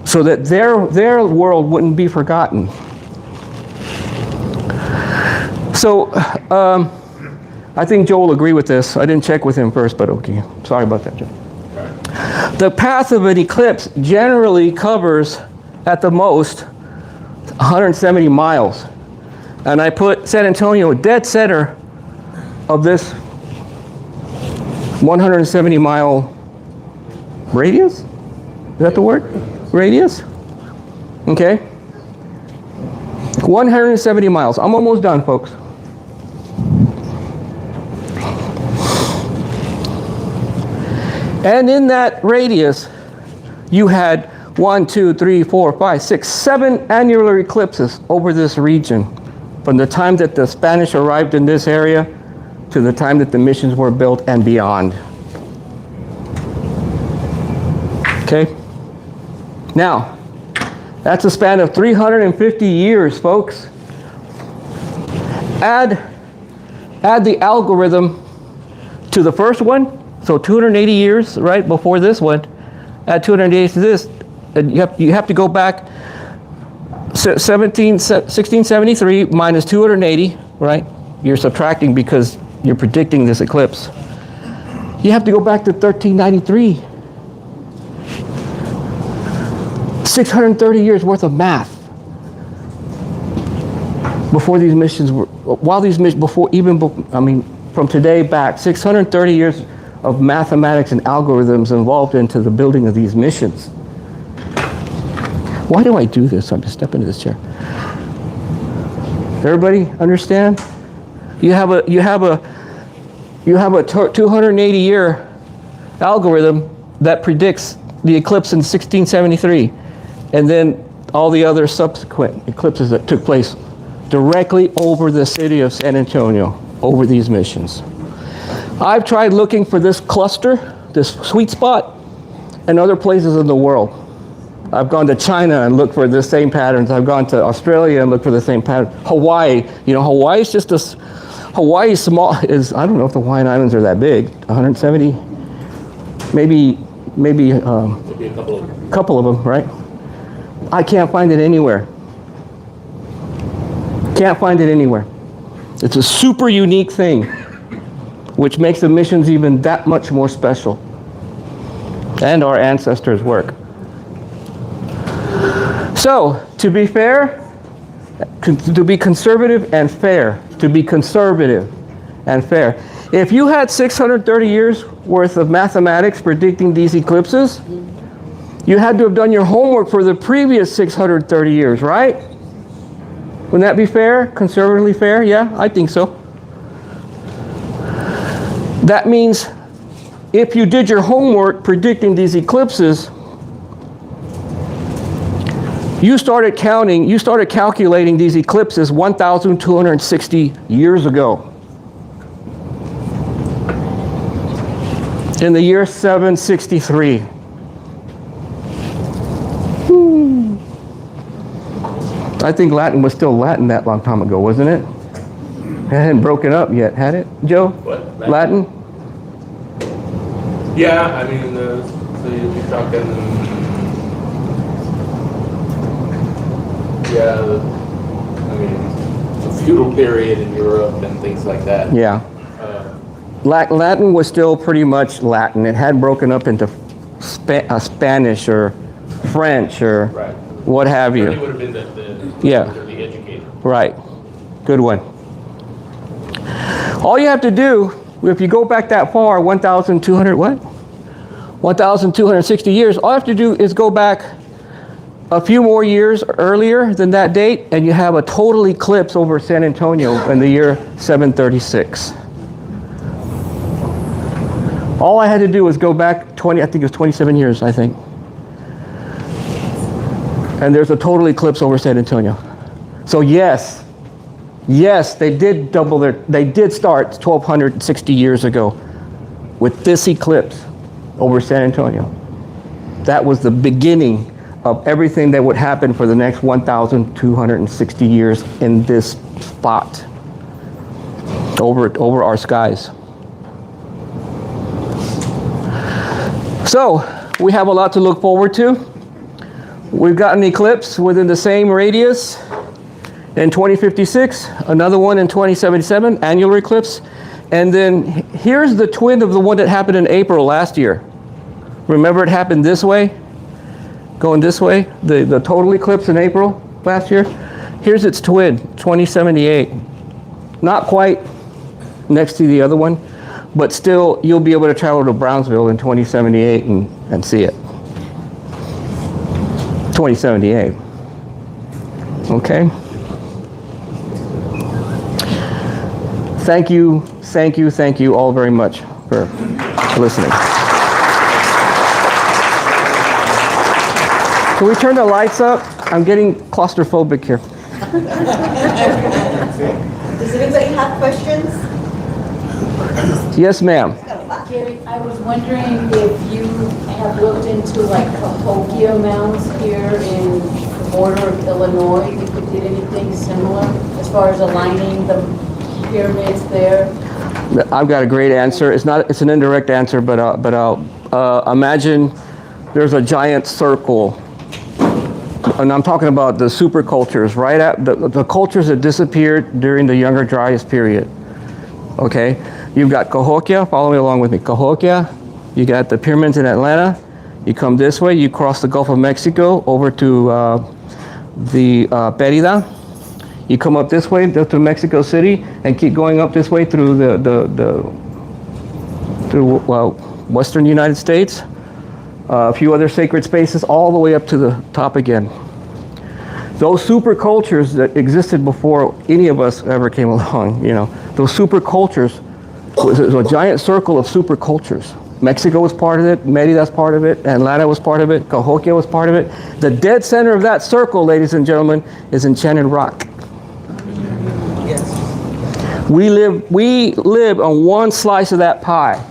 so that their world wouldn't be forgotten. So I think Joe will agree with this. I didn't check with him first, but okay. Sorry about that, Joe. The path of an eclipse generally covers, at the most, 170 miles. And I put San Antonio dead center of this 170-mile radius? Is that the word? Radius? Okay. 170 miles. I'm almost done, folks. And in that radius, you had 1, 2, 3, 4, 5, 6, 7 annular eclipses over this region. From the time that the Spanish arrived in this area to the time that the missions were built and beyond. Okay? Now, that's a span of 350 years, folks. Add the algorithm to the first one, so 280 years, right, before this one. Add 280 to this, and you have to go back 1673 minus 280, right? You're subtracting because you're predicting this eclipse. You have to go back to 1393. 630 years worth of math before these missions were, from today back, 630 years of mathematics and algorithms involved into the building of these missions. Why do I do this? I'm just stepping into this chair. Everybody understand? You have a 280-year algorithm that predicts the eclipse in 1673, and then all the other subsequent eclipses that took place directly over the city of San Antonio, over these missions. I've tried looking for this cluster, this sweet spot, in other places in the world. I've gone to China and looked for the same patterns. I've gone to Australia and looked for the same pattern. Hawaii, Hawaii is just this, Hawaii is small, I don't know if the Hawaiian Islands are that big, 170, maybe Maybe a couple of them. couple of them, right? I can't find it anywhere. Can't find it anywhere. It's a super unique thing, which makes the missions even that much more special. And our ancestors' work. So, to be fair, to be conservative and fair, to be conservative and fair. If you had 630 years worth of mathematics predicting these eclipses, you had to have done your homework for the previous 630 years, right? Wouldn't that be fair? Conservatively fair? Yeah, I think so. That means if you did your homework predicting these eclipses, you started calculating these eclipses 1,260 years ago. In the year 763. I think Latin was still Latin that long time ago, wasn't it? It hadn't broken up yet, had it, Joe? What? Latin? Yeah, I mean, so you're talking, the feudal period in Europe and things like that. Yeah. Latin was still pretty much Latin. It hadn't broken up into Spanish or French or Right. what have you. It would have been the educated. Right. Good one. All you have to do, if you go back that far, 1,260 years, all you have to do is go back a few more years earlier than that date, and you have a total eclipse over San Antonio in the year 736. All I had to do was go back I think it was 27 years, I think. And there's a total eclipse over San Antonio. So yes, they did start 1,260 years ago with this eclipse over San Antonio. That was the beginning of everything that would happen for the next 1,260 years in this spot over our skies. So we have a lot to look forward to. We've got an eclipse within the same radius in 2056, another one in 2077, annular eclipse. And then here's the twin of the one that happened in April last year. Remember it happened this way? Going this way? The total eclipse in April last year? Here's its twin, 2078. Not quite next to the other one, but still you'll be able to travel to Brownsville in 2078 and see it. 2078. Okay? Thank you all very much for listening. Can we turn the lights up? I'm getting claustrophobic here. Does anybody have questions? Yes, ma'am. Gary, I was wondering if you have looked into like Cahokia Mounds here in the border of Illinois, if you did anything similar as far as aligning the pyramids there? I've got a great answer. It's an indirect answer, but I'll imagine there's a giant circle. And I'm talking about the supercultures, right? The cultures that disappeared during the Younger Dryas period. Okay? You've got Cahokia, follow me along with me. Cahokia, you got the pyramids in Atlanta. You come this way, you cross the Gulf of Mexico over to the Perida. You come up this way to Mexico City and keep going up this way through western United States. A few other sacred spaces, all the way up to the top again. Those super cultures that existed before any of us ever came along, those super cultures, was a giant circle of super cultures. Mexico was part of it, Merida's part of it, Atlanta was part of it, Cahokia was part of it. The dead center of that circle, ladies and gentlemen, is Enchanted Rock. Yes. We live on one slice of that pie.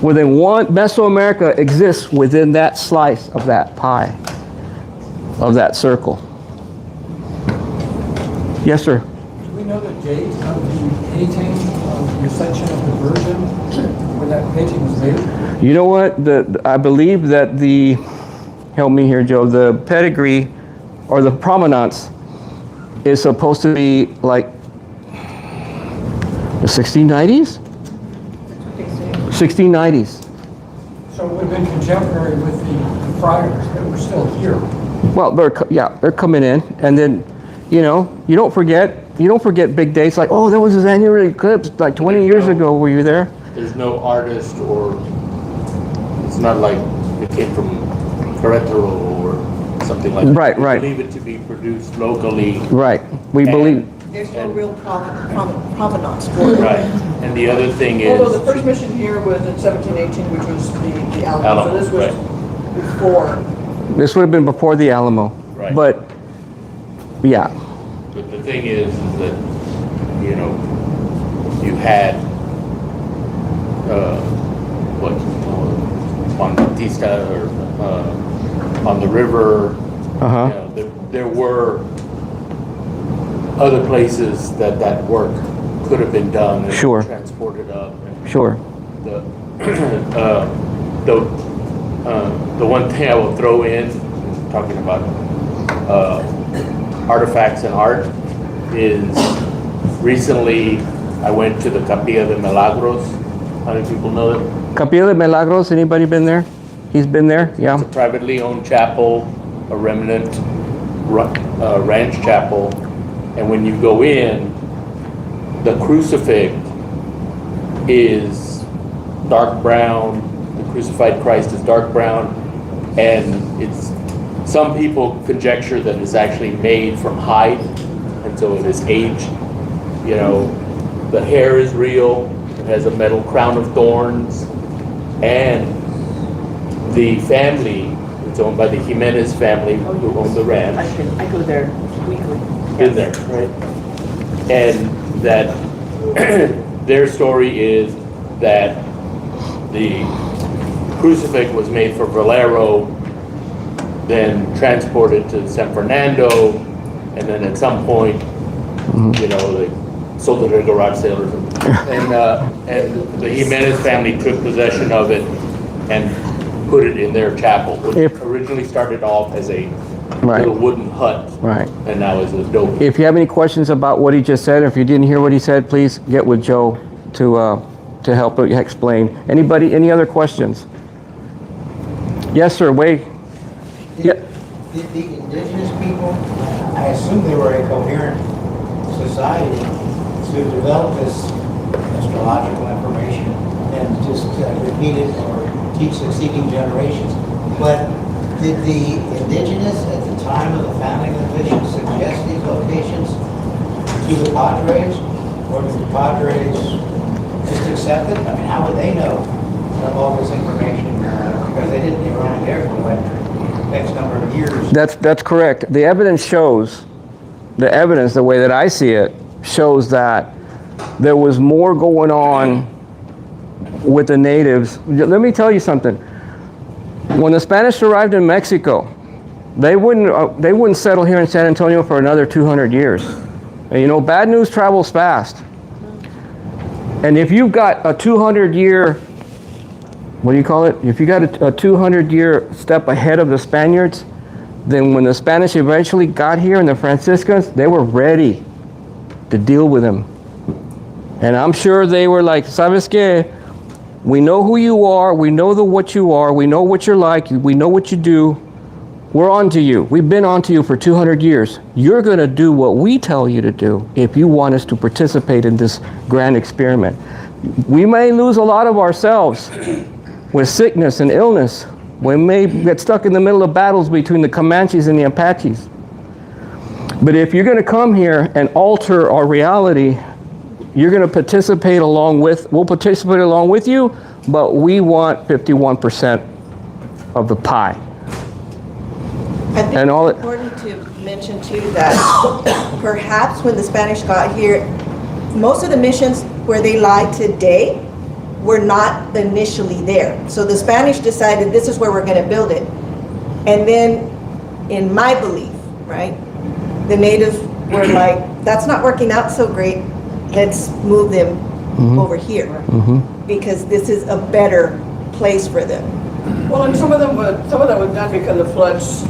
Within one, Mesoamerica exists within that slice of that pie, of that circle. Yes, sir. Do we know the date of the painting, of your section of the version, when that painting was made? You know what? I believe that help me here, Joe, the pedigree or the provenance is supposed to be like the 1690s? 1690s. So it would have been contemporary with the friars that were still here. Well, they're coming in, and then, you don't forget big dates like, oh, there was this annular eclipse like 20 years ago. Were you there? There's no artist, or it's not like it came from Querétaro or something like that. Right. We believe it to be produced locally. Right. We believe. There's no real provenance for it. Right. And the other thing is. Although the first mission here was in 1718, which was the Alamo, Alamo, so this was right. before. This would have been before the Alamo. Right. But, yeah. But the thing is that, you had, Juan Bautista, or on the river, there were other places that work could have been done and Sure. transported up. And Sure. the the one thing I will throw in, talking about artifacts and art, is recently I went to the Capilla de Milagros. How many people know it? Capilla de Milagros, anybody been there? He's been there? Yeah. It's a privately owned chapel, a remnant ranch chapel, and when you go in, the crucifix is dark brown. The crucified Christ is dark brown, and it's, some people conjecture that it's actually made from hide, and so it is aged. The hair is real. It has a metal crown of thorns, and the family, it's owned by the Jimenez family, who own the ranch. I go there weekly. Been there, right? And that their story is that the crucifix was made for Valero, then transported to San Fernando, and then at some point, they sold it at a garage sale or something. And the Jimenez family took possession of it and put it in their chapel, which originally started off as a little wooden hut, Right. and now is a dope. If you have any questions about what he just said, if you didn't hear what he said, please get with Joe to help explain. Anybody, any other questions? Yes, sir, Wade. Yeah. The indigenous people, I assume they were a coherent society to develop this astrological information and just repeat it or teach succeeding generations. But did the indigenous at the time of the founding of the mission suggest these locations to the Padres, or did the Padres just accept it? I mean, how would they know of all this information? Because they were only there for like X number of years. That's correct. The evidence shows, the way that I see it, shows that there was more going on with the natives. Let me tell you something. When the Spanish arrived in Mexico, they wouldn't settle here in San Antonio for another 200 years. And bad news travels fast. And if you've got a 200-year, what do you call it? If you got a 200-year step ahead of the Spaniards, then when the Spanish eventually got here and the Franciscans, they were ready to deal with them. And I'm sure they were like, ¿Sabes qué? We know who you are. We know what you are. We know what you're like. We know what you do. We're on to you. We've been on to you for 200 years. You're going to do what we tell you to do if you want us to participate in this grand experiment. We may lose a lot of ourselves with sickness and illness. We may get stuck in the middle of battles between the Comanches and the Apaches. But if you're going to come here and alter our reality, you're going to participate we'll participate along with you, but we want 51% of the pie. I think And all it's important to mention too that perhaps when the Spanish got here, most of the missions where they lie today were not initially there. So the Spanish decided this is where we're going to build it. And then, in my belief, right, the natives were like, that's not working out so great. Let's move them over here because this is a better place for them. Well, and some of them was done because of floods.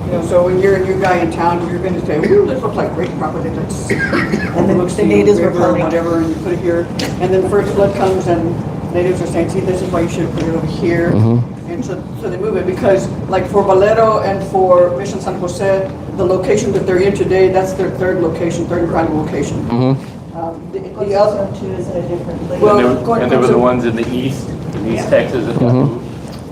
You know, so when you're a new guy in town, you're going to say, "Ooh, this looks like great property." And then the natives were river, planning. whatever, and you put it here. And then the first flood comes, and natives are saying, "See, this is why you should put it over here." And so they move it because, like for Valero and for Mission San Jose, the location that they're in today, that's their third and final location. The other Two is at a different place. Well, And there were the ones in the east, in East Texas that got moved.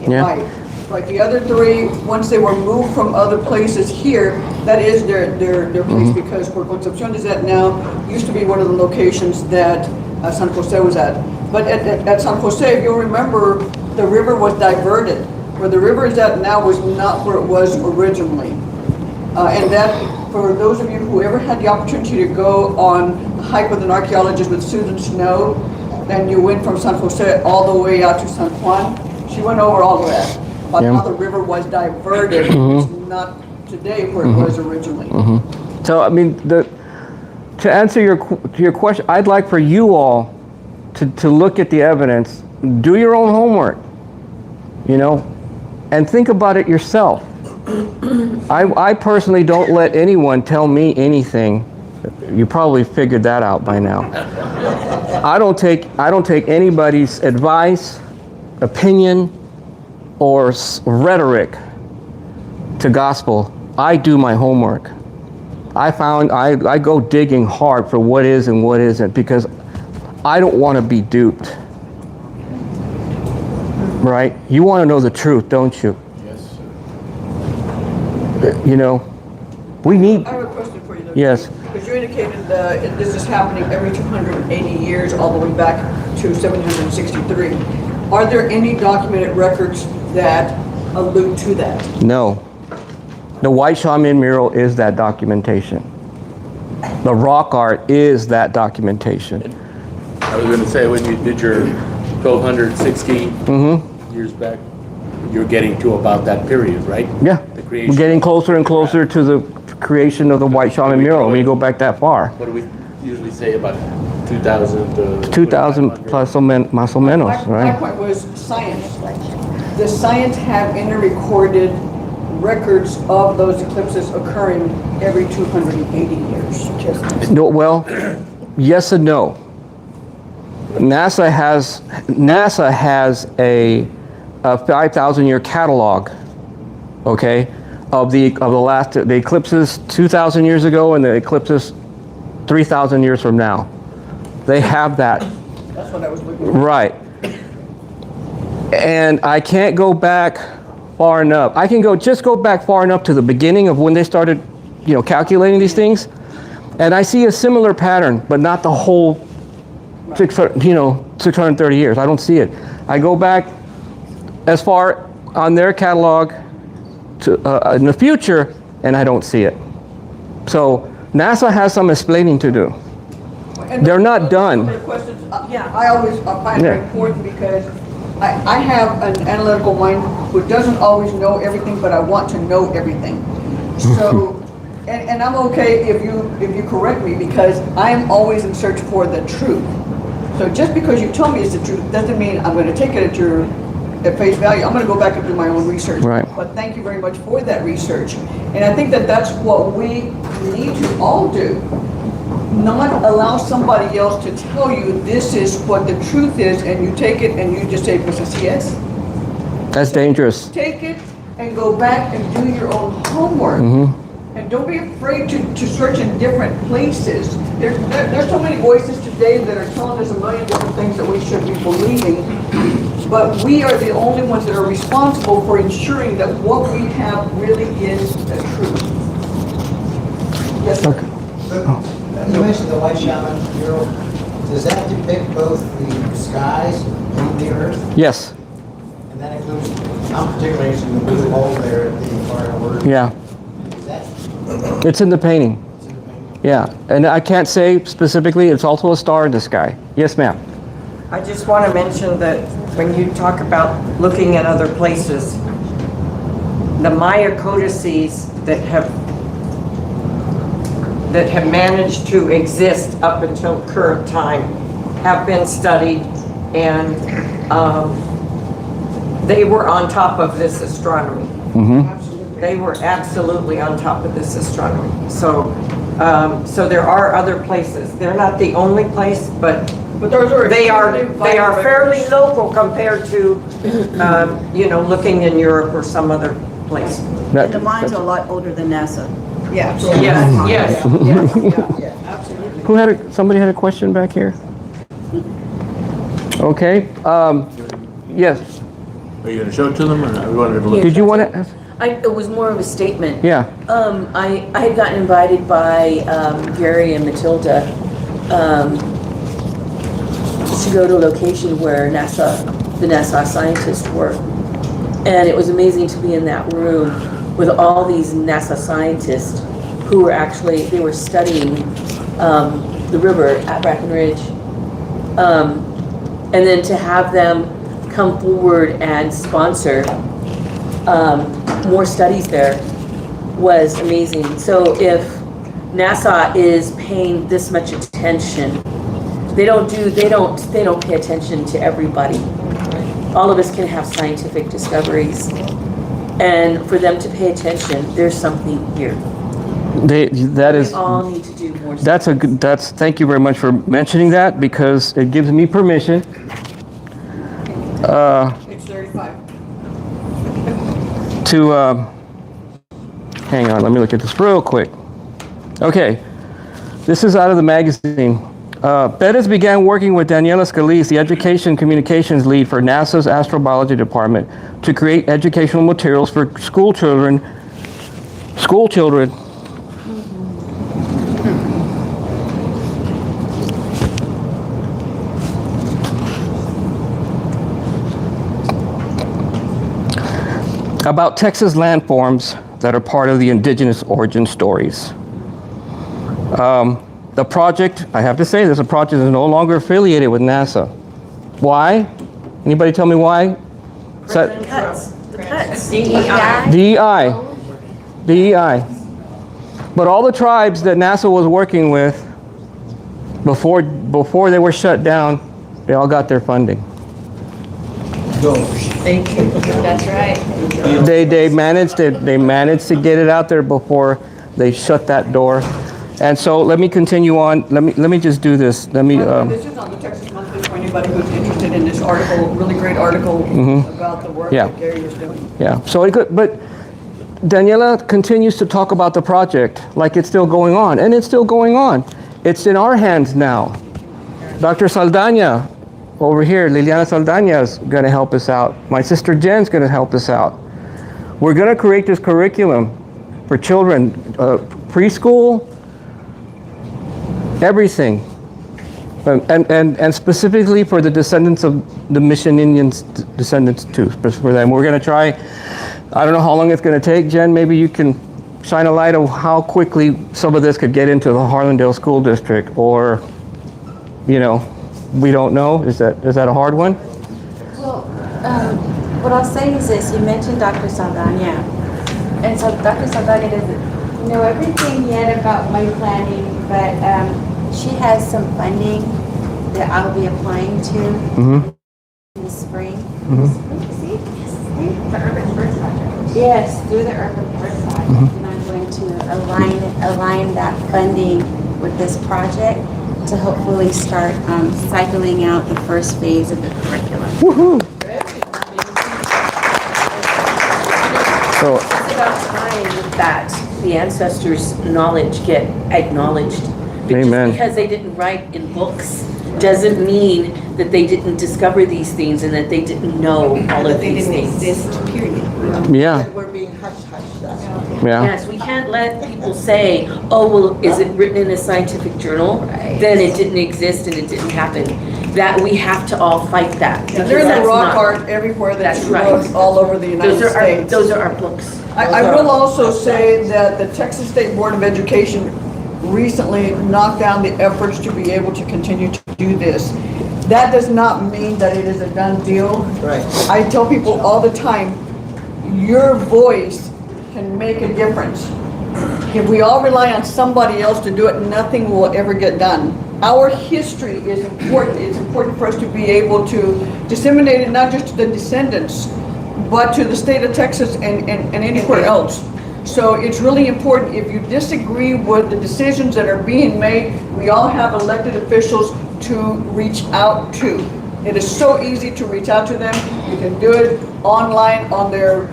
Yeah. Right, the other three, once they were moved from other places here, that is their place because where Concepcion is at now, used to be one of the locations that San Jose was at. But at San Jose, if you'll remember, the river was diverted. Where the river is at now was not where it was originally. And that, for those of you who ever had the opportunity to go on a hike with an archaeologist with Susan Snow, and you went from San Jose all the way out to San Juan, she went over all of that. But how the river was diverted, it's not today where it was originally. So, I mean, to answer your question, I'd like for you all to look at the evidence, do your own homework, you know, and think about it yourself. I personally don't let anyone tell me anything. You probably figured that out by now. I don't take anybody's advice, opinion, or rhetoric to gospel. I do my homework. I go digging hard for what is and what isn't because I don't want to be duped. Right? You want to know the truth, don't you? Yes, sir. You know, we need. I have a question for you though. Yes. Because you indicated that this is happening every 280 years, all the way back to 763. Are there any documented records that allude to that? No. The White Shaman mural is that documentation. The rock art is that documentation. I was going to say, when you did your 1260 years back, you're getting to about that period, right? Yeah. The creation. We're getting closer and closer to the creation of the White Shaman mural when you go back that far. What do we usually say about 2,000 to 2,000 plus o menos, My right? point was science. Does science have any recorded records of those eclipses occurring every 280 years? No, well, yes and no. NASA has a 5,000-year catalog, okay, of the eclipses 2,000 years ago and the eclipses 3,000 years from now. They have that. That's what I was looking for. Right. And I can't go back far enough. I can just go back far enough to the beginning of when they started, you know, calculating these things, and I see a similar pattern, but not the whole 630 years. I don't see it. I go back as far on their catalog to in the future, and I don't see it. So NASA has some explaining to do. And They're not done. Questions, I always find it important because I have an analytical mind who doesn't always know everything, but I want to know everything. So, and I'm okay if you correct me because I'm always in search for the truth. So just because you tell me it's the truth doesn't mean I'm going to take it at face value. I'm going to go back and do my own research. Right. But thank you very much for that research. And I think that that's what we need to all do. Not allow somebody else to tell you this is what the truth is, and you take it and you just say, pues así es. That's dangerous. Take it and go back and do your own homework. And don't be afraid to search in different places. There's so many voices today that are telling us a million different things that we should be believing, but we are the only ones that are responsible for ensuring that what we have really is the truth. Yes, sir. You mentioned the White Shaman mural. Does that depict both the skies and the earth? Yes. And that includes, I'm particularly interested in the blue hole there at the far north. Yeah. Is that It's in the painting. in the painting? Yeah, and I can't say specifically, it's also a star in the sky. Yes, ma'am. I just want to mention that when you talk about looking at other places, the Maya codices that have managed to exist up until current time have been studied, and they were on top of this astronomy. They were absolutely on top of this astronomy. So there are other places. They're not the only place, but those are they are extremely fairly local compared to looking in Europe or some other place. That- And the mines are a lot older than NASA. Yeah. Yes. Who somebody had a question back here? Okay, yes. Are you gonna show it to them, or not? We wanted to look? Did you want to? It was more of a statement. Yeah. I had gotten invited by Gary and Matilda to go to a location where the NASA scientists were. And it was amazing to be in that room with all these NASA scientists who were they were studying the river at Breckenridge. And then to have them come forward and sponsor more studies there was amazing. So if NASA is paying this much attention, they don't pay attention to everybody. All of us can have scientific discoveries, and for them to pay attention, there's something here. We all need to do more. Thank you very much for mentioning that, because it gives me permission. It's 35. To hang on, let me look at this real quick. Okay, this is out of the magazine. Perez began working with Daniela Scalise, the Education Communications Lead for NASA's Astrobiology Department, to create educational materials for school children about Texas landforms that are part of the indigenous origin stories. The project, I have to say, this project is no longer affiliated with NASA. Why? Anybody tell me why? The cuts. DEI. But all the tribes that NASA was working with before they were shut down, they all got their funding. Thank you. That's right. They managed to get it out there before they shut that door. And so let me continue on. Let me just do this. This is on the Texas Monthly for anybody who's interested in this article, really great article about the work that Gary is doing. Yeah. So but Daniela continues to talk about the project like it's still going on, and it's still going on. It's in our hands now. Dr. Saldaña over here, Liliana Saldaña is going to help us out. My sister Jen's going to help us out. We're going to create this curriculum for children, preschool, everything, and specifically for the descendants of the Mission Indians, descendants too, for them. We're going to try. I don't know how long it's going to take, Jen. Maybe you can shine a light on how quickly some of this could get into the Harlandale School District, or, we don't know. Is that a hard one? Well, what I'll say is this: you mentioned Dr. Saldaña, and so Dr. Saldaña doesn't know everything yet about my planning, but she has some funding that I'll be applying to in the spring. See? The Urban Birth Project. Yes, through the Urban Birth Project, and I'm going to align that funding with this project to hopefully start cycling out the first phase of the curriculum. Woohoo! So It's about time that the ancestors' knowledge get acknowledged. Amen. Just because they didn't write in books doesn't mean that they didn't discover these things and that they didn't know all of these things. yeah, We're being hush-hush. yeah. Yes, we can't let people say, oh, well, is it written in a scientific journal? Then it didn't exist and it didn't happen. That we have to all fight that. Yeah, they're in the because rock that's art everywhere that that's you right. look all over the United States. Those are our books. I will also say that the Texas State Board of Education recently knocked down the efforts to be able to continue to do this. That does not mean that it is a done deal. Right. I tell people all the time, your voice can make a difference. If we all rely on somebody else to do it, nothing will ever get done. Our history is important. It's important for us to be able to disseminate it not just to the descendants, but to the state of Texas and anywhere else. So it's really important, if you disagree with the decisions that are being made, we all have elected officials to reach out to. It is so easy to reach out to them. You can do it online on their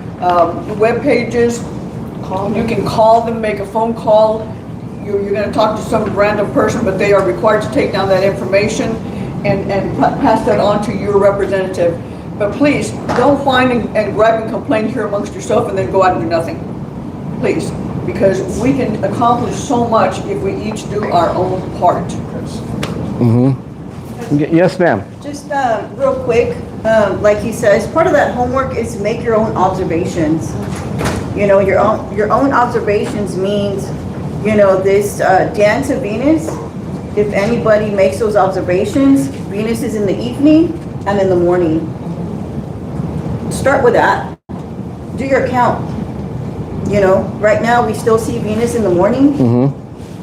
web pages. You can call them, make a phone call. You're going to talk to some random person, but they are required to take down that information and pass that on to your representative. But please, don't whine and gripe and complain here amongst yourself and then go out and do nothing. Please, because we can accomplish so much if we each do our own part. Yes, ma'am. Just real quick, like he says, part of that homework is to make your own observations. You know, your own observations means, you know, this dance of Venus. If anybody makes those observations, Venus is in the evening and in the morning. Start with that. Do your count. You know, right now we still see Venus in the morning.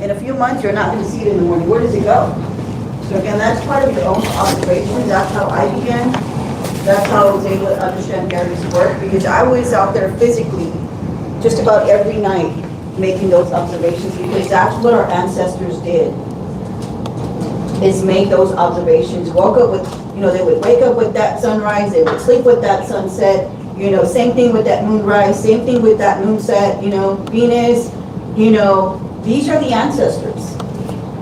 In a few months, you're not going to see it in the morning. Where does it go? So again, that's part of your own observations. That's how I began. That's how I was able to understand Gary's work, because I was out there physically just about every night making those observations, because that's what our ancestors did, is make those observations. Woke up with, you know, they would wake up with that sunrise, they would sleep with that sunset, you know, same thing with that moonrise, same thing with that moonset, you know, Venus, you know, these are the ancestors.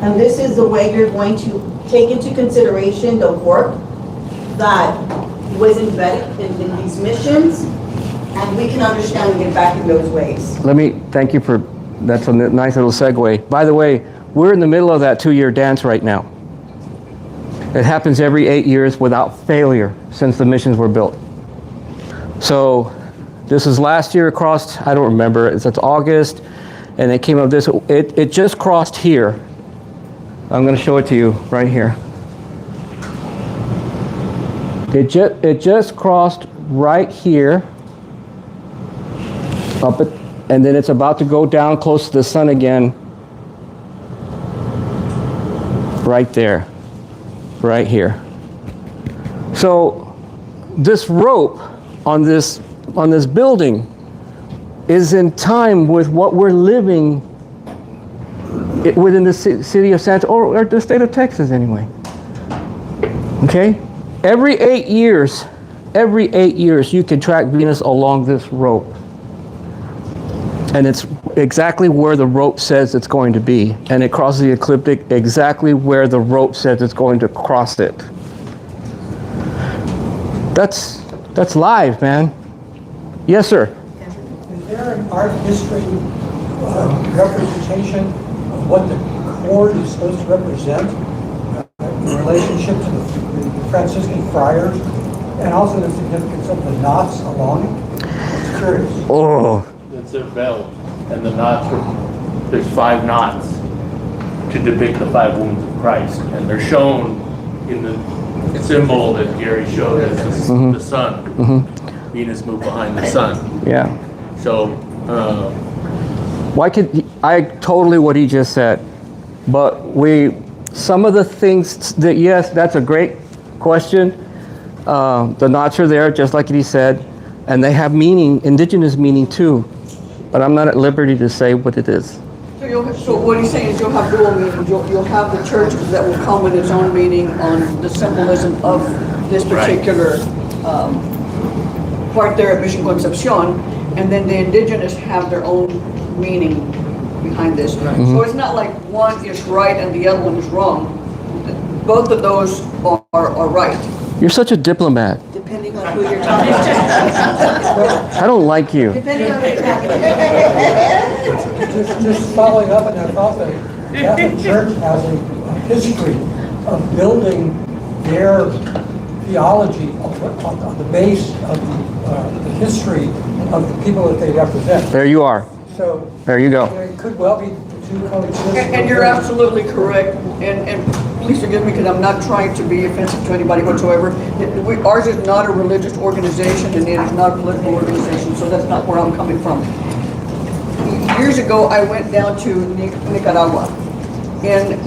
And this is the way you're going to take into consideration the work that was embedded in these missions, and we can understand and get back in those ways. Let me thank you for, that's a nice little segue. By the way, we're in the middle of that 2-year dance right now. It happens every 8 years without failure since the missions were built. So this is last year across, I don't remember, it's August, and it came up this, it just crossed here. I'm going to show it to you right here. It just crossed right here, up it, and then it's about to go down close to the sun again, right there, right here. So this rope on this building is in time with what we're living within the city of Santa, or the state of Texas anyway. Okay? Every 8 years, you can track Venus along this rope. And it's exactly where the rope says it's going to be. And it crosses the ecliptic exactly where the rope says it's going to cross it. That's live, man. Yes, sir. Is there an art history representation of what the cord is supposed to represent in relationship to the Franciscan friars, and also the significance of the knots along it? I'm curious. Oh. It's their belt, and the knots are, there's 5 knots to depict the 5 wounds of Christ, and they're shown in the symbol that Gary showed as the sun. Venus moved behind the sun. Yeah. So, Why could I totally what he just said, but some of the things that, yes, that's a great question. The knots are there, just like he said, and they have meaning, indigenous meaning too, but I'm not at liberty to say what it is. So what he's saying is you'll have dual meanings. You'll have the churches that will come with its own meaning on the symbolism of this particular part there at Mission Concepcion, and then the indigenous have their own meaning behind this. So it's not like one is right and the other one is wrong. Both of those are right. You're such a diplomat. Depending on who you're talking to. I don't like you. Depending on who you're talking to. Just following up on that thought, the Catholic Church has a history of building their theology on the base of the history of the people that they represent. There you are. So there you go. It could well be the two coexist. And you're absolutely correct, and please forgive me because I'm not trying to be offensive to anybody whatsoever. Ours is not a religious organization and it is not a political organization, so that's not where I'm coming from. Years ago, I went down to Nicaragua, and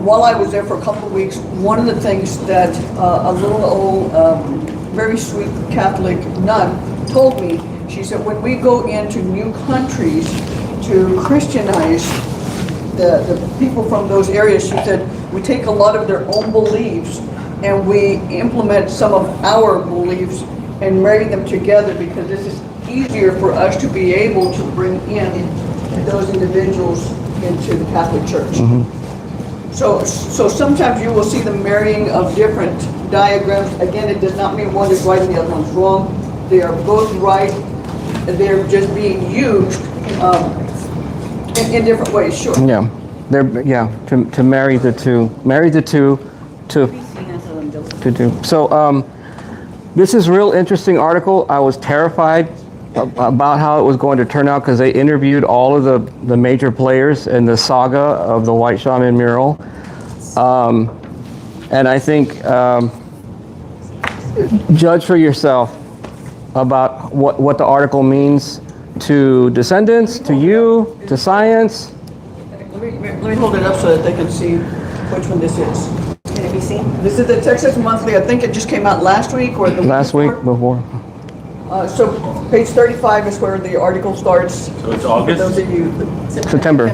while I was there for a couple of weeks, one of the things that a little old, very sweet Catholic nun told me, she said, when we go into new countries to Christianize the people from those areas, she said, we take a lot of their own beliefs and we implement some of our beliefs and marry them together because this is easier for us to be able to bring in those individuals into the Catholic Church. So sometimes you will see the marrying of different diagrams. Again, it does not mean one is right and the other one's wrong. They are both right. They're just being used in different ways, sure. Yeah, to marry the two, to do. So this is a real interesting article. I was terrified about how it was going to turn out because they interviewed all of the major players in the saga of the White Shaman mural. And I think judge for yourself about what the article means to Descendants, to you, to science. Let me hold it up so that they can see which one this is. Can it be seen? This is the Texas Monthly. I think it just came out last week or the Last week before. So page 35 is where the article starts. So it's For August? those of you. September.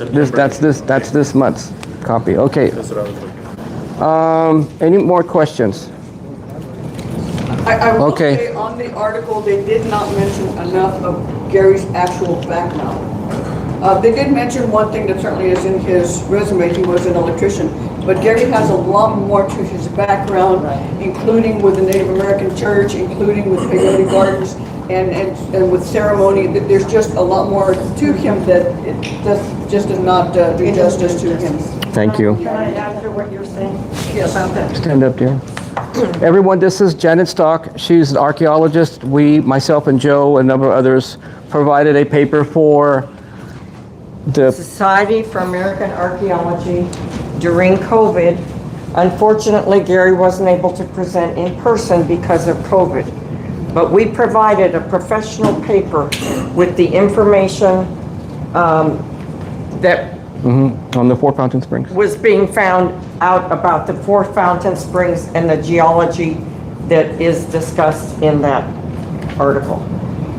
That's this month's copy. Okay. That's what I was looking for. Any more questions? I will Okay. say on the article, they did not mention enough of Gary's actual background. They did mention one thing that certainly is in his resume. He was an electrician. But Gary has a lot more to his background, including with the Native American Church, including with peyote gardens, and with ceremony. There's just a lot more to him that it just does not do justice to him. Thank you. Can I answer what you're saying? Yes. Stand up, dear. Everyone, this is Janet Stock. She's an archaeologist. Myself and Joe, and a number of others, provided a paper for the Society for American Archaeology during COVID. Unfortunately, Gary wasn't able to present in person because of COVID. But we provided a professional paper with the information that on the Four Fountain Springs. was being found out about the Four Fountain Springs and the geology that is discussed in that article.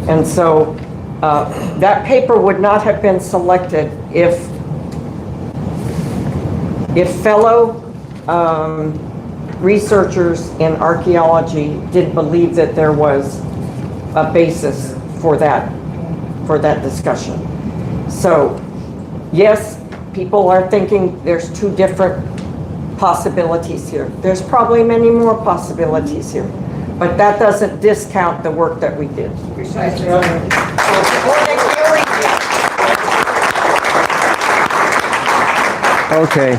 And so that paper would not have been selected if fellow researchers in archaeology did believe that there was a basis for that discussion. So yes, people are thinking there's two different possibilities here. There's probably many more possibilities here, but that doesn't discount the work that we did. Precisely. Okay.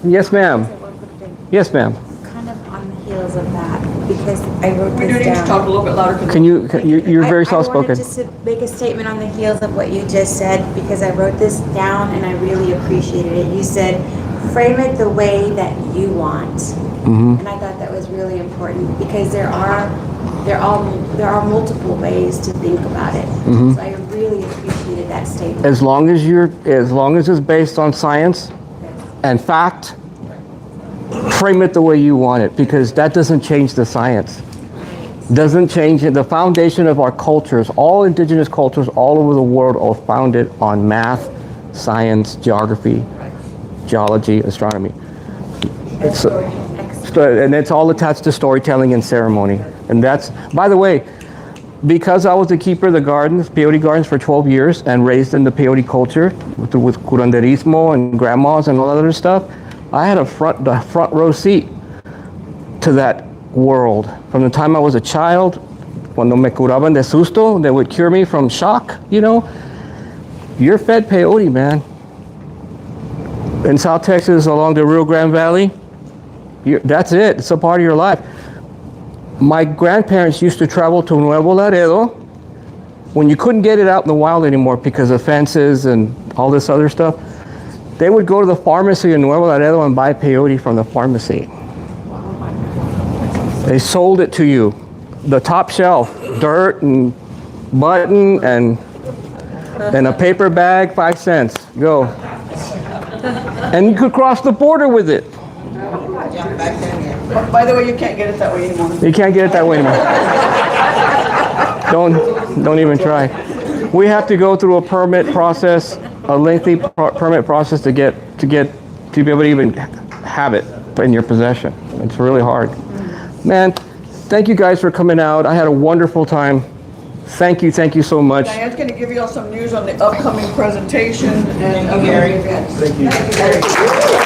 Yes, ma'am. Yes, ma'am. Kind of on the heels of that, because I wrote We do this need to talk down. a little bit louder. You're very I soft-spoken. wanted just to make a statement on the heels of what you just said, because I wrote this down and I really appreciated it. You said, frame it the way that you want. And I thought that was really important, because there are multiple ways to think about it. So I really appreciated that statement. As long as it's based on science and fact, frame it the way you want it, because that doesn't change the science. Doesn't change it. The foundation of our cultures, all indigenous cultures all over the world are founded on math, science, geography, geology, astronomy. And it's all attached to storytelling and ceremony. And that's, by the way, because I was the keeper of the gardens, peyote gardens, for 12 years and raised in the peyote culture with curanderismo and grandmas and all that other stuff, I had the front row seat to that world. From the time I was a child, cuando me curaban de susto, they would cure me from shock, You're fed peyote, man. In South Texas, along the Rio Grande Valley, that's it. It's a part of your life. My grandparents used to travel to Nuevo Laredo when you couldn't get it out in the wild anymore because of fences and all this other stuff. They would go to the pharmacy in Nuevo Laredo and buy peyote from the pharmacy. They sold it to you. The top shelf, dirt and button and a paper bag, 5 cents. Go. And you could cross the border with it. By the way, you can't get it that way anymore. You can't get it that way anymore. Don't even try. We have to go through a permit process, a lengthy permit process to be able to even have it in your possession. It's really hard. Man, thank you guys for coming out. I had a wonderful time. Thank you so much. Diane's going to give you all some news on the upcoming presentation and other events. Thank you.